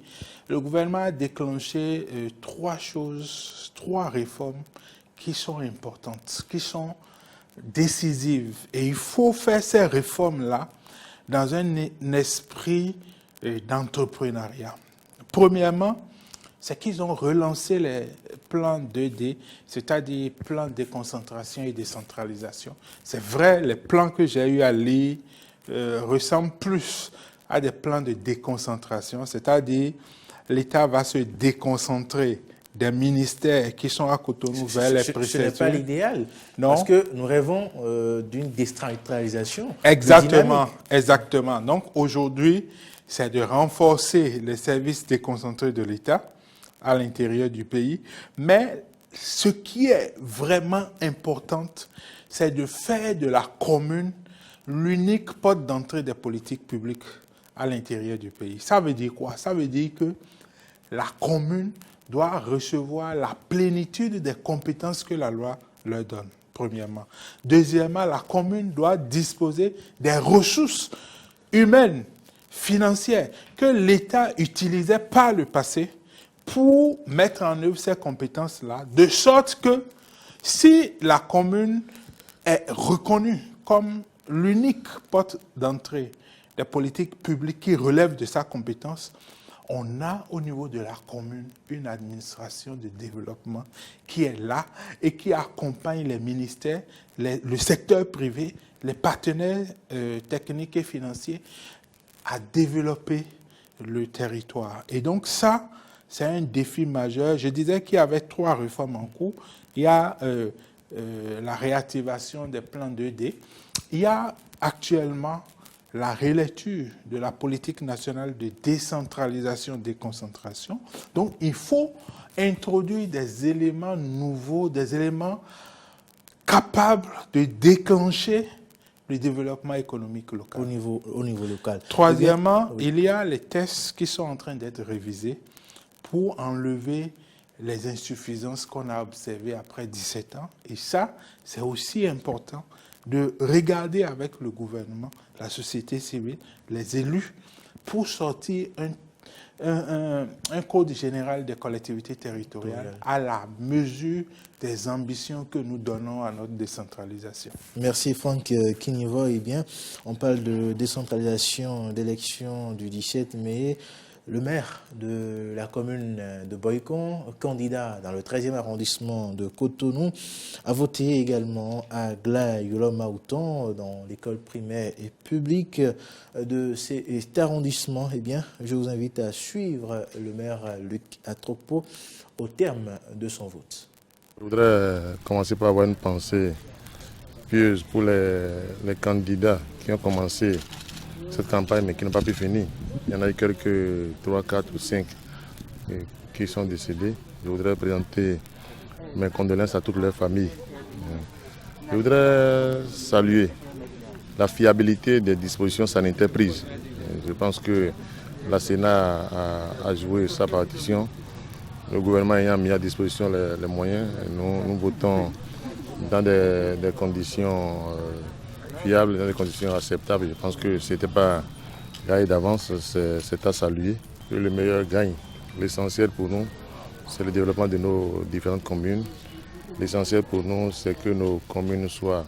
Speaker 2: le gouvernement a déclenché trois réformes qui sont importantes, qui sont décisives. Et il faut faire ces réformes-là dans un esprit d'entrepreneuriat. Premièrement, c'est qu'ils ont relancé les plans 2D, c'est-à-dire plans de déconcentration et décentralisation. C'est vrai, les plans que j'ai eu à lire ressemblent plus à des plans de déconcentration, c'est-à-dire l'État va se déconcentrer des ministères qui sont à Cotonou vers les préfectures.
Speaker 1: Ce n'est pas l'idéal, parce que nous rêvons d'une décentralisation.
Speaker 2: Exactement, exactement. Donc aujourd'hui, c'est de renforcer les services déconcentrés de l'État à l'intérieur du pays. Mais ce qui est vraiment important, c'est de faire de la commune l'unique porte d'entrée des politiques publiques à l'intérieur du pays. Ça veut dire quoi? Ça veut dire que la commune doit recevoir la plénitude des compétences que la loi leur donne, premièrement. Deuxièmement, la commune doit disposer des ressources humaines, financières, que l'État utilisait par le passé pour mettre en œuvre ces compétences-là, de sorte que si la commune est reconnue comme l'unique porte d'entrée des politiques publiques qui relèvent de sa compétence, on a au niveau de la commune une administration de développement qui est là et qui accompagne les ministères, le secteur privé, les partenaires techniques et financiers à développer le territoire. Et donc ça, c'est un défi majeur. Je disais qu'il y avait 3 réformes en cours. Il y a la réactivation des plans 2D. Il y a actuellement la relecture de la politique nationale de décentralisation, déconcentration. Donc, il faut introduire des éléments nouveaux, des éléments capables de déclencher le développement économique local.
Speaker 1: Au niveau local.
Speaker 2: Troisièmement, il y a les tests qui sont en train d'être révisés pour enlever les insuffisances qu'on a observées après 17 ans. Et ça, c'est aussi important de regarder avec le gouvernement, la société civile, les élus, pour sortir un code général des collectivités territoriales à la mesure des ambitions que nous donnons à notre décentralisation.
Speaker 1: Merci Franck Kinivo. Eh bien, on parle de décentralisation d'élection du 17 mai. Le maire de la commune de Boycon, candidat dans le 13e arrondissement de Cotonou, a voté également à Gla-Yoloma-Outon dans l'école primaire et publique de cet arrondissement. Eh bien, je vous invite à suivre le maire Luc Atropo au terme de son vote.
Speaker 12: Je voudrais commencer par avoir une pensée pieuse pour les candidats qui ont commencé cette campagne mais qui n'ont pas pu finir. Il y en a eu quelques 3, 4 ou 5 qui sont décédés. Je voudrais présenter mes condoléances à toute leur famille. Je voudrais saluer la fiabilité des dispositions sanitaires prises. Je pense que la Sénat a joué sa partition. Le gouvernement ayant mis à disposition les moyens, nous votons dans des conditions fiables, dans des conditions acceptables. Je pense que ce n'était pas gagné d'avance, c'est à saluer. Que le meilleur gagne. L'essentiel pour nous, c'est le développement de nos différentes communes. L'essentiel pour nous, c'est que nos communes soient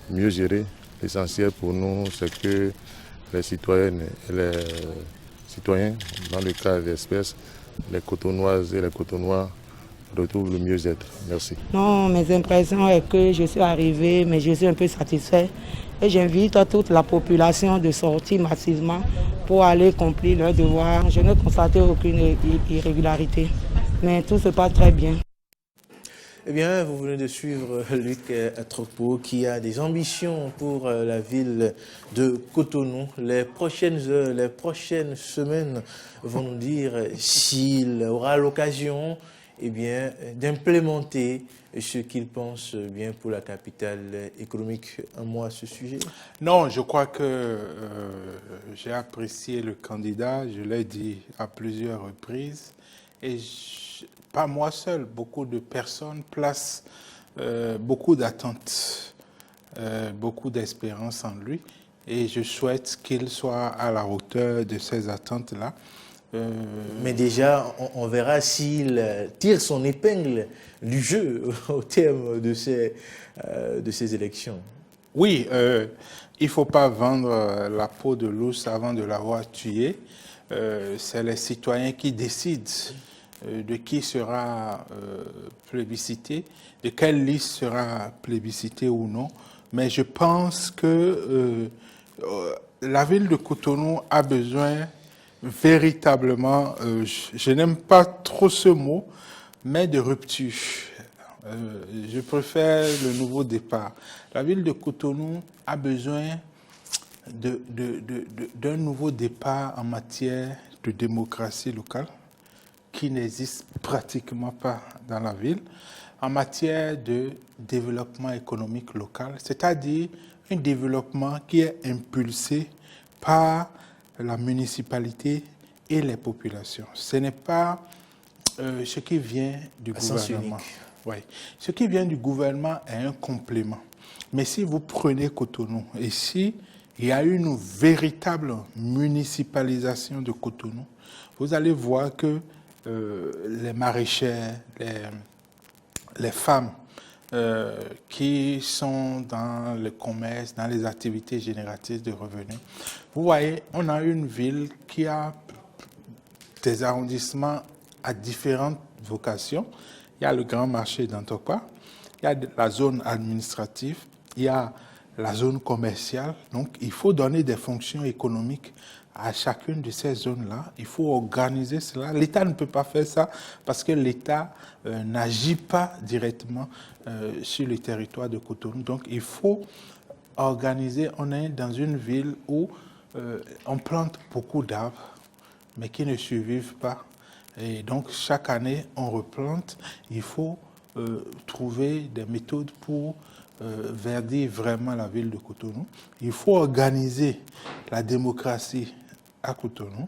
Speaker 12: mieux gérées. L'essentiel pour nous, c'est que les citoyennes et les citoyens, dans le cas d'espèces, les Cotonoises et les Cotonois retrouvent le mieux-être. Merci.
Speaker 13: Non, mes impressions est que je suis arrivé, mais je suis un peu satisfait. Et j'invite toute la population de sortir massivement pour aller accomplir leurs devoirs. Je n'ai constaté aucune irrégularité, mais tout se passe très bien.
Speaker 1: Eh bien, vous venez de suivre Luc Atropo qui a des ambitions pour la ville de Cotonou. Les prochaines heures, les prochaines semaines vont nous dire s'il aura l'occasion d'implémenter ce qu'il pense bien pour la capitale économique. Un mot à ce sujet?
Speaker 2: Non, je crois que j'ai apprécié le candidat, je l'ai dit à plusieurs reprises, et pas moi seul, beaucoup de personnes placent beaucoup d'attentes, beaucoup d'espérance en lui, et je souhaite qu'il soit à la hauteur de ces attentes-là.
Speaker 1: Mais déjà, on verra s'il tire son épingle du jeu au terme de ces élections.
Speaker 2: Oui, il ne faut pas vendre la peau de l'ours avant de l'avoir tué. C'est les citoyens qui décident de qui sera plébiscité, de quelle liste sera plébiscitée ou non. Mais je pense que la ville de Cotonou a besoin véritablement, je n'aime pas trop ce mot, mais de rupture. Je préfère le nouveau départ. La ville de Cotonou a besoin d'un nouveau départ en matière de démocratie locale qui n'existe pratiquement pas dans la ville, en matière de développement économique local, c'est-à-dire un développement qui est impulsé par la municipalité et les populations. Ce n'est pas ce qui vient du gouvernement. Oui. Ce qui vient du gouvernement est un complément. Mais si vous prenez Cotonou, et si il y a une véritable municipalisation de Cotonou, vous allez voir que les maraîchères, les femmes qui sont dans le commerce, dans les activités génératrices de revenus. Vous voyez, on a une ville qui a des arrondissements à différentes vocations. Il y a le grand marché d'Antokwa, il y a la zone administrative, il y a la zone commerciale. Donc, il faut donner des fonctions économiques à chacune de ces zones-là. Il faut organiser cela. L'État ne peut pas faire ça parce que l'État n'agit pas directement sur le territoire de Cotonou. Donc, il faut organiser. On est dans une ville où on plante beaucoup d'arbres, mais qui ne survivent pas. Et donc, chaque année, on replante. Il faut trouver des méthodes pour verdir vraiment la ville de Cotonou. Il faut organiser la démocratie à Cotonou.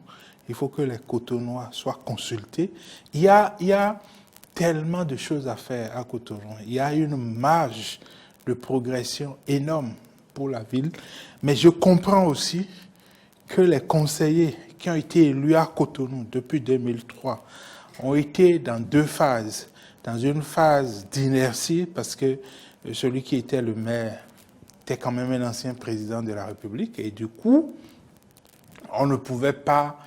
Speaker 2: Il faut que les Cotonnois soient consultés. Il y a tellement de choses à faire à Cotonou. Il y a une marge de progression énorme pour la ville. Mais je comprends aussi que les conseillers qui ont été élus à Cotonou depuis 2003 ont été dans deux phases. Dans une phase d'inertie, parce que celui qui était le maire était quand même un ancien président de la République, et du coup, on ne pouvait pas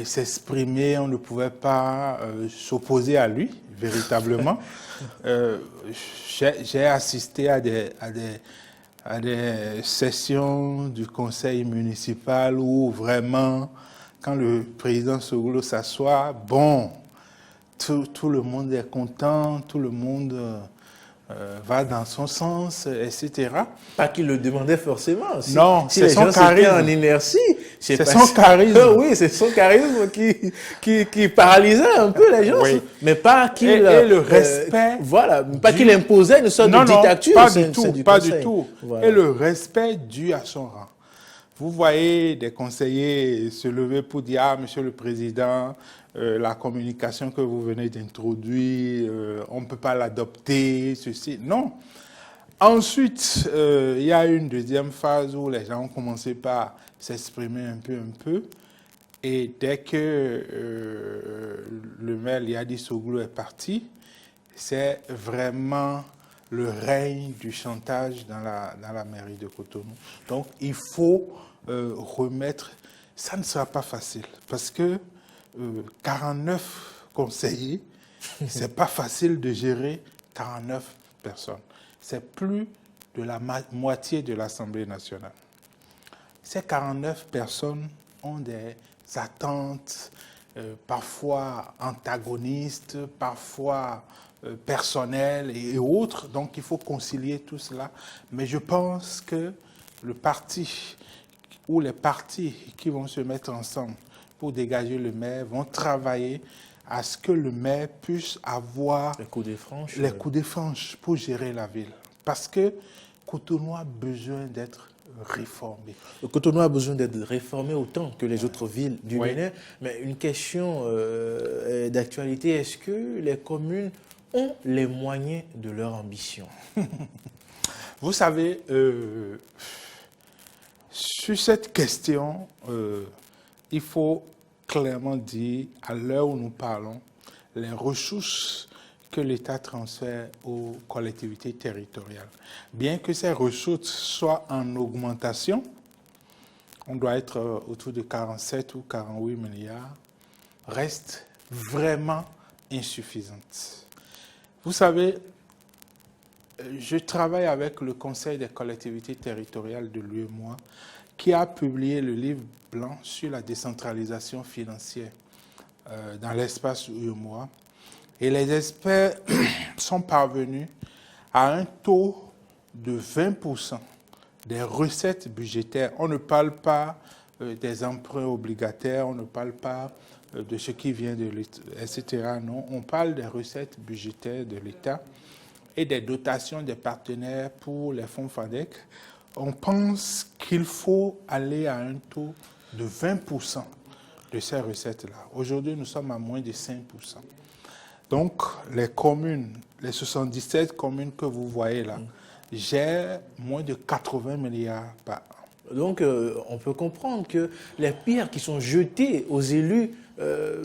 Speaker 2: s'exprimer, on ne pouvait pas s'opposer à lui, véritablement. J'ai assisté à des sessions du conseil municipal où vraiment, quand le président Soglo s'assoit, bon, tout le monde est content, tout le monde va dans son sens, etc.
Speaker 1: Pas qu'il le demandait forcément.
Speaker 2: Non, c'est son charisme.
Speaker 1: En inertie.
Speaker 2: C'est son charisme.
Speaker 1: Oui, c'est son charisme qui paralysait un peu les gens.
Speaker 2: Oui.
Speaker 1: Mais pas qu'il...
Speaker 2: Et le respect...
Speaker 1: Voilà, pas qu'il imposait une sorte de dictature.
Speaker 2: Non, pas du tout. Voilà. Et le respect dû à son rang. Vous voyez des conseillers se lever pour dire « Ah, monsieur le président, la communication que vous venez d'introduire, on ne peut pas l'adopter, ceci. » Non. Ensuite, il y a une deuxième phase où les gens ont commencé par s'exprimer un peu. Et dès que le maire Liadi Soglo est parti, c'est vraiment le règne du chantage dans la mairie de Cotonou. Donc, il faut remettre... Ça ne sera pas facile parce que 49 conseillers, c'est pas facile de gérer 49 personnes. C'est plus de la moitié de l'Assemblée nationale. Ces 49 personnes ont des attentes parfois antagonistes, parfois personnelles et autres. Donc, il faut concilier tout cela. Mais je pense que le parti ou les partis qui vont se mettre ensemble pour dégager le maire vont travailler à ce que le maire puisse avoir les coups de franche pour gérer la ville. Parce que Cotonou a besoin d'être réformé.
Speaker 1: Le Cotonou a besoin d'être réformé autant que les autres villes du Bénin. Mais une question d'actualité, est-ce que les communes ont les moyens de leur ambition?
Speaker 2: Vous savez, sur cette question, il faut clairement dire, à l'heure où nous parlons, les ressources que l'État transfère aux collectivités territoriales. Bien que ces ressources soient en augmentation, on doit être autour de 47 ou 48 milliards, restent vraiment insuffisantes. Vous savez, je travaille avec le Conseil des collectivités territoriales de l'UEMOA qui a publié le livre blanc sur la décentralisation financière dans l'espace UEMOA. Et les experts sont parvenus à un taux de 20% des recettes budgétaires. On ne parle pas des emprunts obligataires, on ne parle pas de ce qui vient de l'État, etc. Non, on parle des recettes budgétaires de l'État et des dotations des partenaires pour les fonds FADEC. On pense qu'il faut aller à un taux de 20% de ces recettes-là. Aujourd'hui, nous sommes à moins de 5%. Donc, les communes, les 77 communes que vous voyez là, gèrent moins de 80 milliards par an.
Speaker 1: Donc, on peut comprendre que les pierres qui sont jetées aux élus,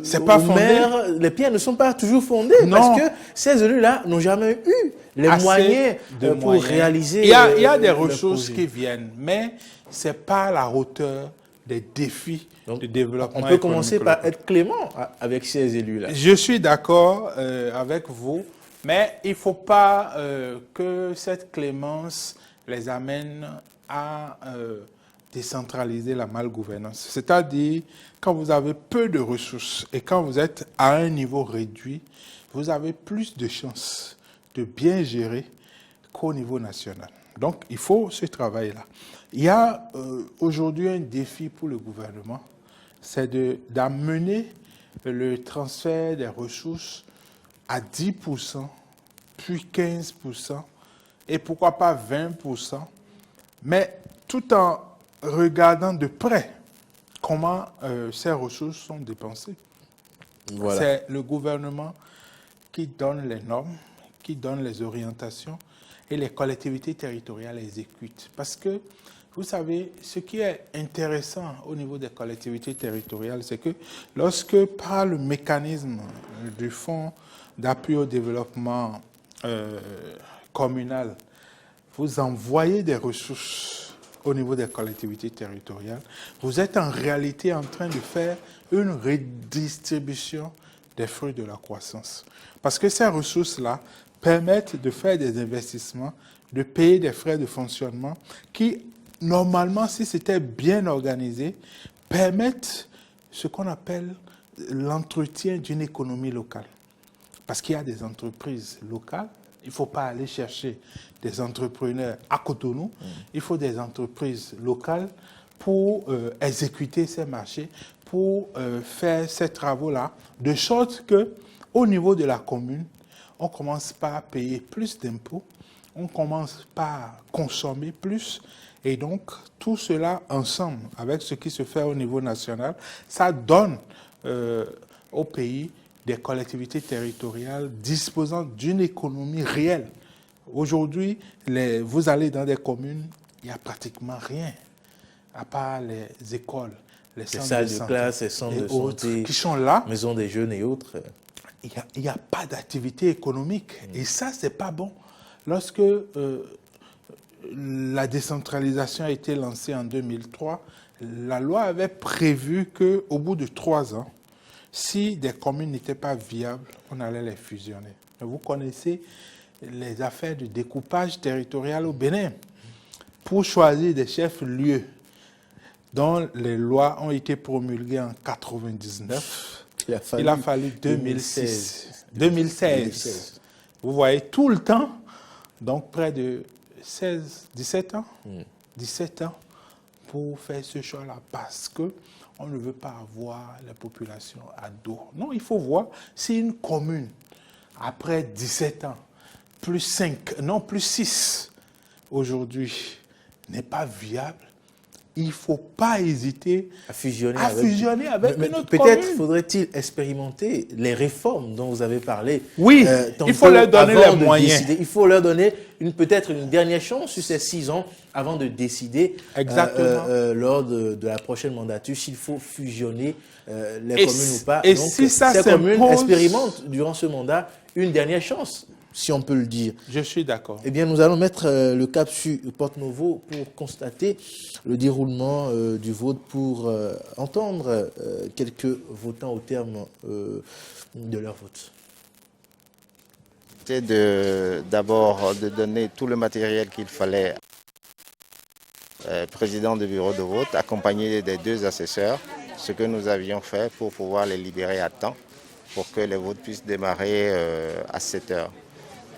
Speaker 2: c'est pas fondé.
Speaker 1: Maires, les pierres ne sont pas toujours fondées. Non. Parce que ces élus-là n'ont jamais eu les moyens pour réaliser.
Speaker 2: Il y a des ressources qui viennent, mais ce n'est pas à la hauteur des défis de développement.
Speaker 1: On peut commencer par être clément avec ces élus-là.
Speaker 2: Je suis d'accord avec vous, mais il ne faut pas que cette clémence les amène à décentraliser la malgouvernance. C'est-à-dire, quand vous avez peu de ressources et quand vous êtes à un niveau réduit, vous avez plus de chances de bien gérer qu'au niveau national. Donc, il faut ce travail-là. Il y a aujourd'hui un défi pour le gouvernement, c'est d'amener le transfert des ressources à 10%, puis 15%, et pourquoi pas 20%, mais tout en regardant de près comment ces ressources sont dépensées. Voilà. C'est le gouvernement qui donne les normes, qui donne les orientations, et les collectivités territoriales exécutent. Parce que, vous savez, ce qui est intéressant au niveau des collectivités territoriales, c'est que lorsque, par le mécanisme du Fonds d'appui au développement communal, vous envoyez des ressources au niveau des collectivités territoriales, vous êtes en réalité en train de faire une redistribution des fruits de la croissance. Parce que ces ressources-là permettent de faire des investissements, de payer des frais de fonctionnement qui, normalement, si c'était bien organisé, permettent ce qu'on appelle l'entretien d'une économie locale. Parce qu'il y a des entreprises locales, il ne faut pas aller chercher des entrepreneurs à Cotonou, il faut des entreprises locales pour exécuter ces marchés, pour faire ces travaux-là, de sorte qu'au niveau de la commune, on commence par payer plus d'impôts, on commence par consommer plus, et donc tout cela ensemble, avec ce qui se fait au niveau national, ça donne au pays des collectivités territoriales disposant d'une économie réelle. Aujourd'hui, vous allez dans des communes, il n'y a pratiquement rien, à part les écoles, les
Speaker 1: salles de classe, les centres de santé,
Speaker 2: qui sont là,
Speaker 1: maisons des jeunes et autres.
Speaker 2: Il n'y a pas d'activité économique. Et ça, ce n'est pas bon. Lorsque la décentralisation a été lancée en 2003, la loi avait prévu qu'au bout de 3 ans, si des communes n'étaient pas viables, on allait les fusionner. Vous connaissez les affaires de découpage territorial au Bénin. Pour choisir des chefs-lieux dont les lois ont été promulguées en 1999, il a fallu 2016. Vous voyez, tout le temps, donc près de 17 ans, 17 ans pour faire ce choix-là, parce qu'on ne veut pas avoir la population à dos. Non, il faut voir si une commune, après 17 ans, plus 6 aujourd'hui, n'est pas viable, il ne faut pas hésiter à fusionner avec une autre commune.
Speaker 1: Peut-être faudrait-il expérimenter les réformes dont vous avez parlé.
Speaker 2: Oui, il faut leur donner les moyens.
Speaker 1: Il faut leur donner peut-être une dernière chance sur ces 6 ans avant de décider lors de la prochaine mandature s'il faut fusionner les communes ou pas.
Speaker 2: Et
Speaker 1: donc,
Speaker 2: si ça
Speaker 1: ces communes expérimentent durant ce mandat une dernière chance, si on peut le dire.
Speaker 2: Je suis d'accord.
Speaker 1: Eh bien, nous allons mettre le cap sur Porte-Novo pour constater le déroulement du vote, pour entendre quelques votants au terme de leur vote.
Speaker 14: C'était d'abord de donner tout le matériel qu'il fallait président du bureau de vote, accompagné des 2 assesseurs, ce que nous avions fait pour pouvoir les libérer à temps, pour que les votes puissent démarrer à 7 heures.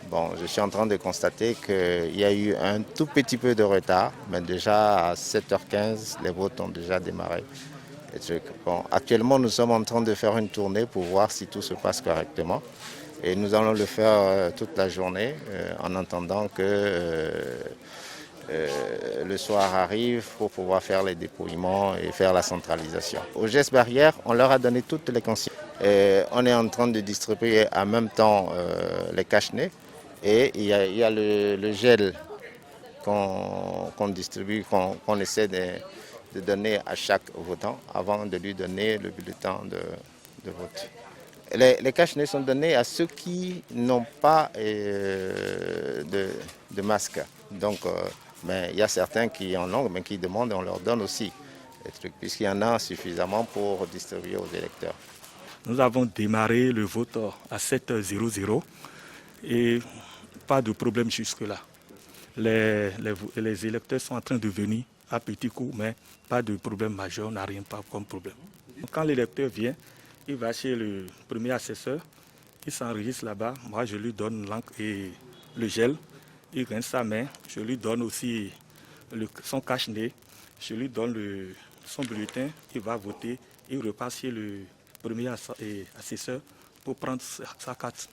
Speaker 14: Bon, je suis en train de constater qu'il y a eu un tout petit peu de retard, mais déjà à 7h15, les votes ont déjà démarré. Bon, actuellement, nous sommes en train de faire une tournée pour voir si tout se passe correctement. Et nous allons le faire toute la journée, en attendant que le soir arrive pour pouvoir faire les dépouillements et faire la centralisation. Aux gestes barrières, on leur a donné toutes les consignes. On est en train de distribuer en même temps les cache-nez. Et il y a le gel qu'on distribue, qu'on essaie de donner à chaque votant avant de lui donner le bulletin de vote. Les cache-nez sont donnés à ceux qui n'ont pas de masque. Donc, mais il y a certains qui en ont, mais qui demandent, on leur donne aussi des trucs, puisqu'il y en a suffisamment pour distribuer aux électeurs.
Speaker 15: Nous avons démarré le vote à 7h00 et pas de problème jusque-là. Les électeurs sont en train de venir à petits coups, mais pas de problème majeur, on n'a rien pas comme problème. Quand l'électeur vient, il va chez le premier assesseur, il s'enregistre là-bas, moi je lui donne l'encre et le gel, il rince sa main, je lui donne aussi son cache-nez, je lui donne son bulletin, il va voter, il repasse chez le premier assesseur pour prendre sa carte.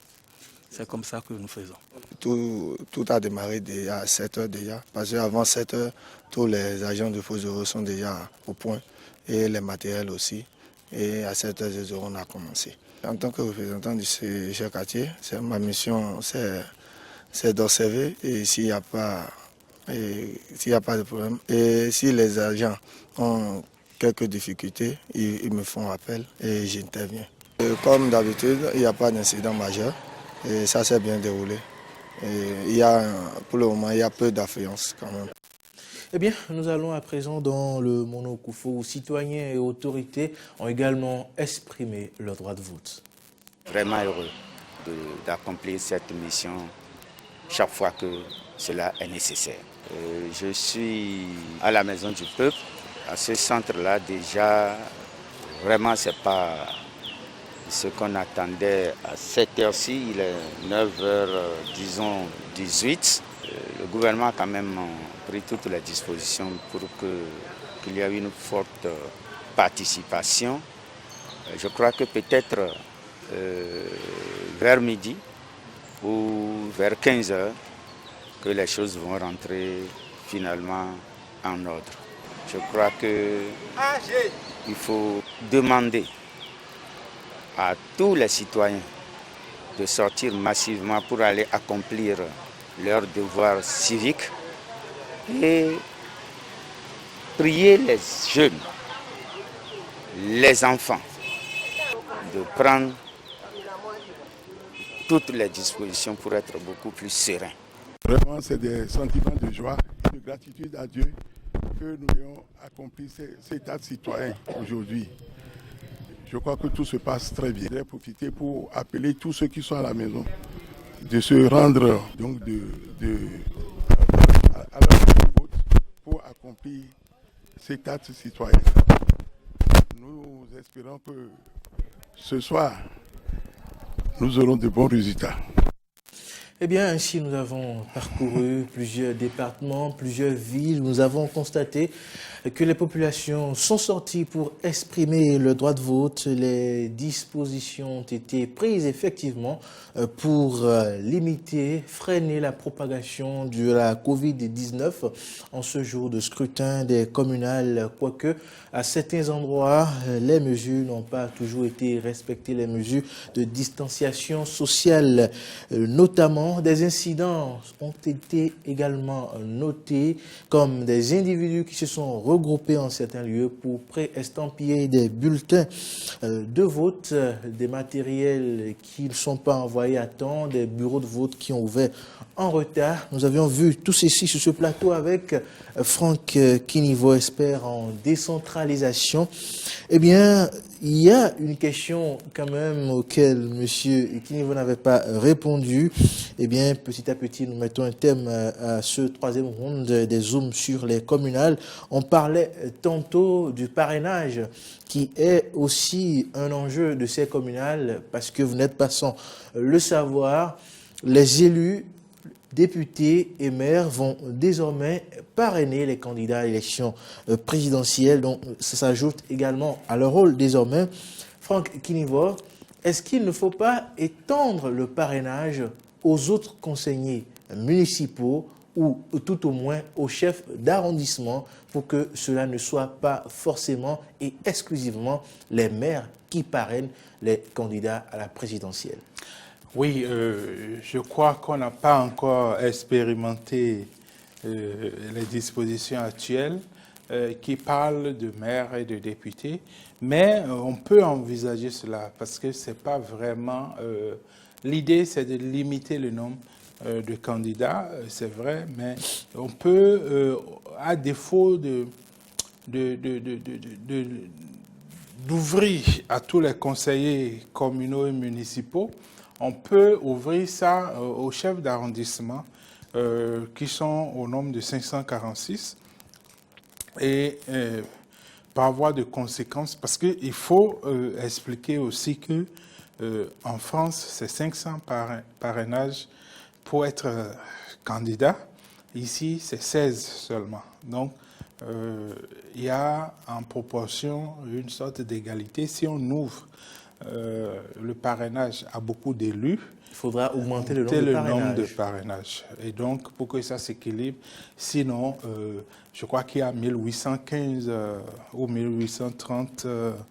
Speaker 15: C'est comme ça que nous faisons.
Speaker 16: Tout a démarré déjà à 7 h déjà, parce qu'avant 7 h, tous les agents de Faux Euros sont déjà au point, et les matériels aussi. Et à 7 h, on a commencé. En tant que représentant du chef quartier, ma mission, c'est d'observer, et s'il n'y a pas de problème, et si les agents ont quelques difficultés, ils me font appel et j'interviens. Comme d'habitude, il n'y a pas d'incident majeur. Et ça s'est bien déroulé. Et pour le moment, il y a peu d'affluence quand même.
Speaker 1: Eh bien, nous allons à présent dans le Monokoufo où citoyens et autorités ont également exprimé leur droit de vote.
Speaker 17: Vraiment heureux d'accomplir cette mission chaque fois que cela est nécessaire. Je suis à la Maison du Peuple. À ce centre-là, déjà, vraiment, ce n'est pas ce qu'on attendait à cette heure-ci. Il est 9h, disons, 18. Le gouvernement a quand même pris toutes les dispositions pour qu'il y ait une forte participation. Je crois que peut-être vers midi ou vers 15 h que les choses vont rentrer finalement en ordre. Je crois qu'il faut demander à tous les citoyens de sortir massivement pour aller accomplir leurs devoirs civiques et prier les jeunes, les enfants, de prendre toutes les dispositions pour être beaucoup plus sereins.
Speaker 18: Vraiment, c'est des sentiments de joie et de gratitude à Dieu que nous ayons accompli cet acte citoyen aujourd'hui. Je crois que tout se passe très bien. Je vais profiter pour appeler tous ceux qui sont à la maison de se rendre donc à leur vote pour accomplir cet acte citoyen. Nous espérons que ce soir, nous aurons de bons résultats.
Speaker 1: Eh bien, ainsi, nous avons parcouru plusieurs départements, plusieurs villes. Nous avons constaté que les populations sont sorties pour exprimer le droit de vote. Les dispositions ont été prises effectivement pour limiter, freiner la propagation de la Covid-19 en ce jour de scrutin des communales. Quoique, à certains endroits, les mesures n'ont pas toujours été respectées, les mesures de distanciation sociale, notamment. Des incidents ont été également notés comme des individus qui se sont regroupés en certains lieux pour pré-estampiller des bulletins de vote, des matériels qui ne sont pas envoyés à temps, des bureaux de vote qui ont ouvert en retard. Nous avions vu tout ceci sur ce plateau avec Franck Kinivo, expert en décentralisation. Eh bien, il y a une question quand même auquel M. Kinivo n'avait pas répondu. Eh bien, petit à petit, nous mettons un thème à ce troisième round des zooms sur les communales. On parlait tantôt du parrainage qui est aussi un enjeu de ces communales parce que vous n'êtes pas sans le savoir. Les élus, députés et maires vont désormais parrainer les candidats à l'élection présidentielle. Donc, ça s'ajoute également à leur rôle désormais. Franck Kinivo, est-ce qu'il ne faut pas étendre le parrainage aux autres conseillers municipaux ou tout au moins aux chefs d'arrondissement pour que cela ne soit pas forcément et exclusivement les maires qui parrainent les candidats à la présidentielle?
Speaker 2: Oui, je crois qu'on n'a pas encore expérimenté les dispositions actuelles qui parlent de maires et de députés, mais on peut envisager cela parce que c'est pas vraiment... L'idée, c'est de limiter le nombre de candidats, c'est vrai, mais on peut, à défaut d'ouvrir à tous les conseillers communaux et municipaux, on peut ouvrir ça aux chefs d'arrondissement qui sont au nombre de 546 Et par voie de conséquence, parce qu'il faut expliquer aussi que en France, c'est 500 parrainages pour être candidat. Ici, c'est 16 seulement. Donc, il y a en proportion une sorte d'égalité. Si on ouvre le parrainage à beaucoup d'élus,
Speaker 1: il faudra augmenter le nombre de parrainages.
Speaker 2: Et donc, pour que ça s'équilibre, sinon, je crois qu'il y a 1815 ou 1830...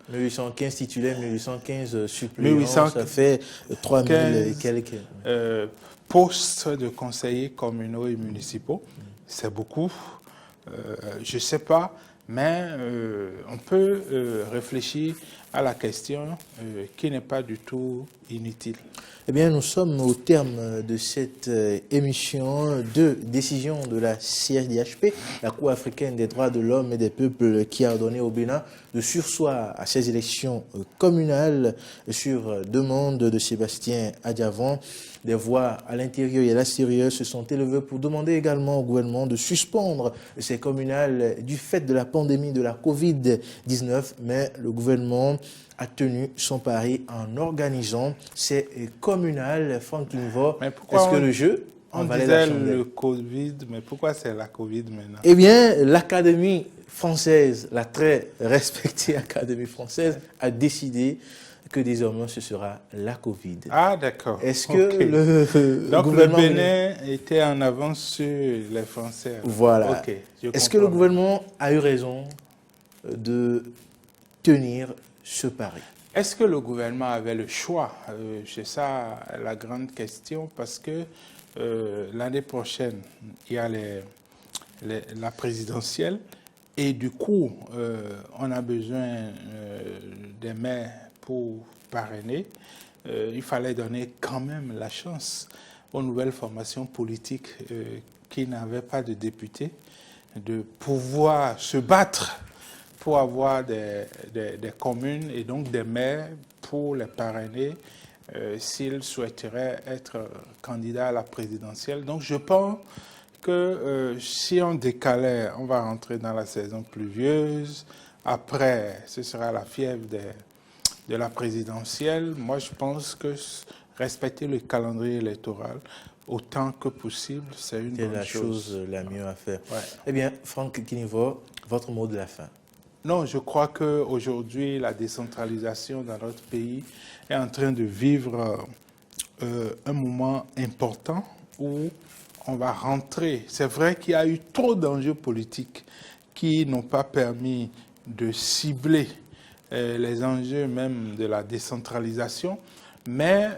Speaker 1: 1815 titulaires, 1815 suppléants, ça fait 3000 et quelques.
Speaker 2: Postes de conseillers communaux et municipaux, c'est beaucoup. Je ne sais pas, mais on peut réfléchir à la question qui n'est pas du tout inutile.
Speaker 1: Eh bien, nous sommes au terme de cette émission de décision de la CRDHP, la Cour africaine des droits de l'homme et des peuples, qui a ordonné au Bénin de surseoir à ces élections communales sur demande de Sébastien Adjavan. Des voix à l'intérieur et à l'extérieur se sont élevées pour demander également au gouvernement de suspendre ces communales du fait de la pandémie de la Covid-19, mais le gouvernement a tenu son pari en organisant ces communales. Franck Kinivor, est-ce que le jeu
Speaker 2: on disait le Covid, mais pourquoi c'est la Covid maintenant?
Speaker 1: Eh bien, l'Académie française, la très respectée Académie française, a décidé que désormais ce sera la Covid.
Speaker 2: Ah, d'accord.
Speaker 1: Est-ce que le gouvernement...
Speaker 2: le Bénin était en avance sur les Français?
Speaker 1: Voilà.
Speaker 2: Okay,
Speaker 1: est-ce que le gouvernement a eu raison de tenir ce pari?
Speaker 2: Est-ce que le gouvernement avait le choix? C'est ça la grande question, parce que l'année prochaine, il y a la présidentielle, et du coup, on a besoin des maires pour parrainer. Il fallait donner quand même la chance aux nouvelles formations politiques qui n'avaient pas de députés de pouvoir se battre pour avoir des communes et donc des maires pour les parrainer s'ils souhaiteraient être candidats à la présidentielle. Donc je pense que si on décalait, on va rentrer dans la saison pluvieuse. Après, ce sera la fièvre de la présidentielle. Moi, je pense que respecter le calendrier électoral autant que possible, c'est une bonne chose.
Speaker 1: La mieux à faire.
Speaker 2: Ouais.
Speaker 1: Eh bien, Franck Kinivor, votre mot de la fin.
Speaker 2: Non, je crois qu'aujourd'hui, la décentralisation dans notre pays est en train de vivre un moment important où on va rentrer. C'est vrai qu'il y a eu trop d'enjeux politiques qui n'ont pas permis de cibler les enjeux même de la décentralisation, mais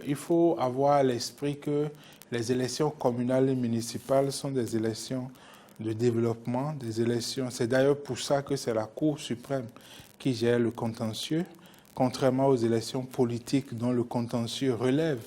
Speaker 2: il faut avoir à l'esprit que les élections communales et municipales sont des élections de développement, des élections. C'est d'ailleurs pour ça que c'est la Cour suprême qui gère le contentieux, contrairement aux élections politiques dont le contentieux relève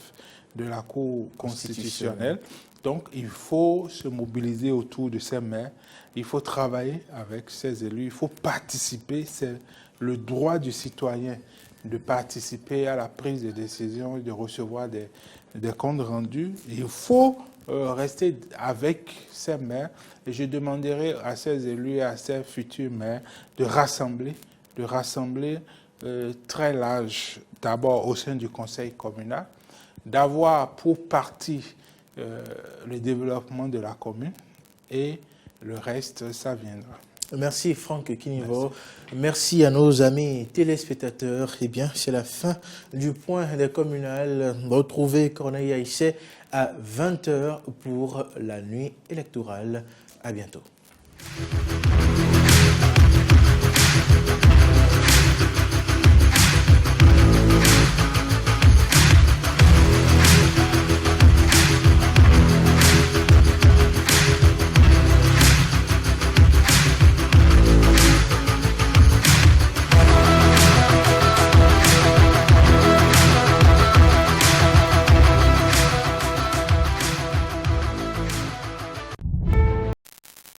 Speaker 2: de la Cour constitutionnelle. Donc, il faut se mobiliser autour de ces maires, il faut travailler avec ces élus, il faut participer, c'est le droit du citoyen de participer à la prise de décision et de recevoir des comptes rendus. Il faut rester avec ces maires et je demanderai à ces élus et à ces futurs maires de rassembler très large, d'abord au sein du conseil communal, d'avoir pour partie le développement de la commune et le reste, ça viendra.
Speaker 1: Merci Franck Kinivor. Merci à nos amis téléspectateurs. Eh bien, c'est la fin du point des communales. Retrouvez Corneille Aïssé à 20h pour la nuit électorale. À bientôt.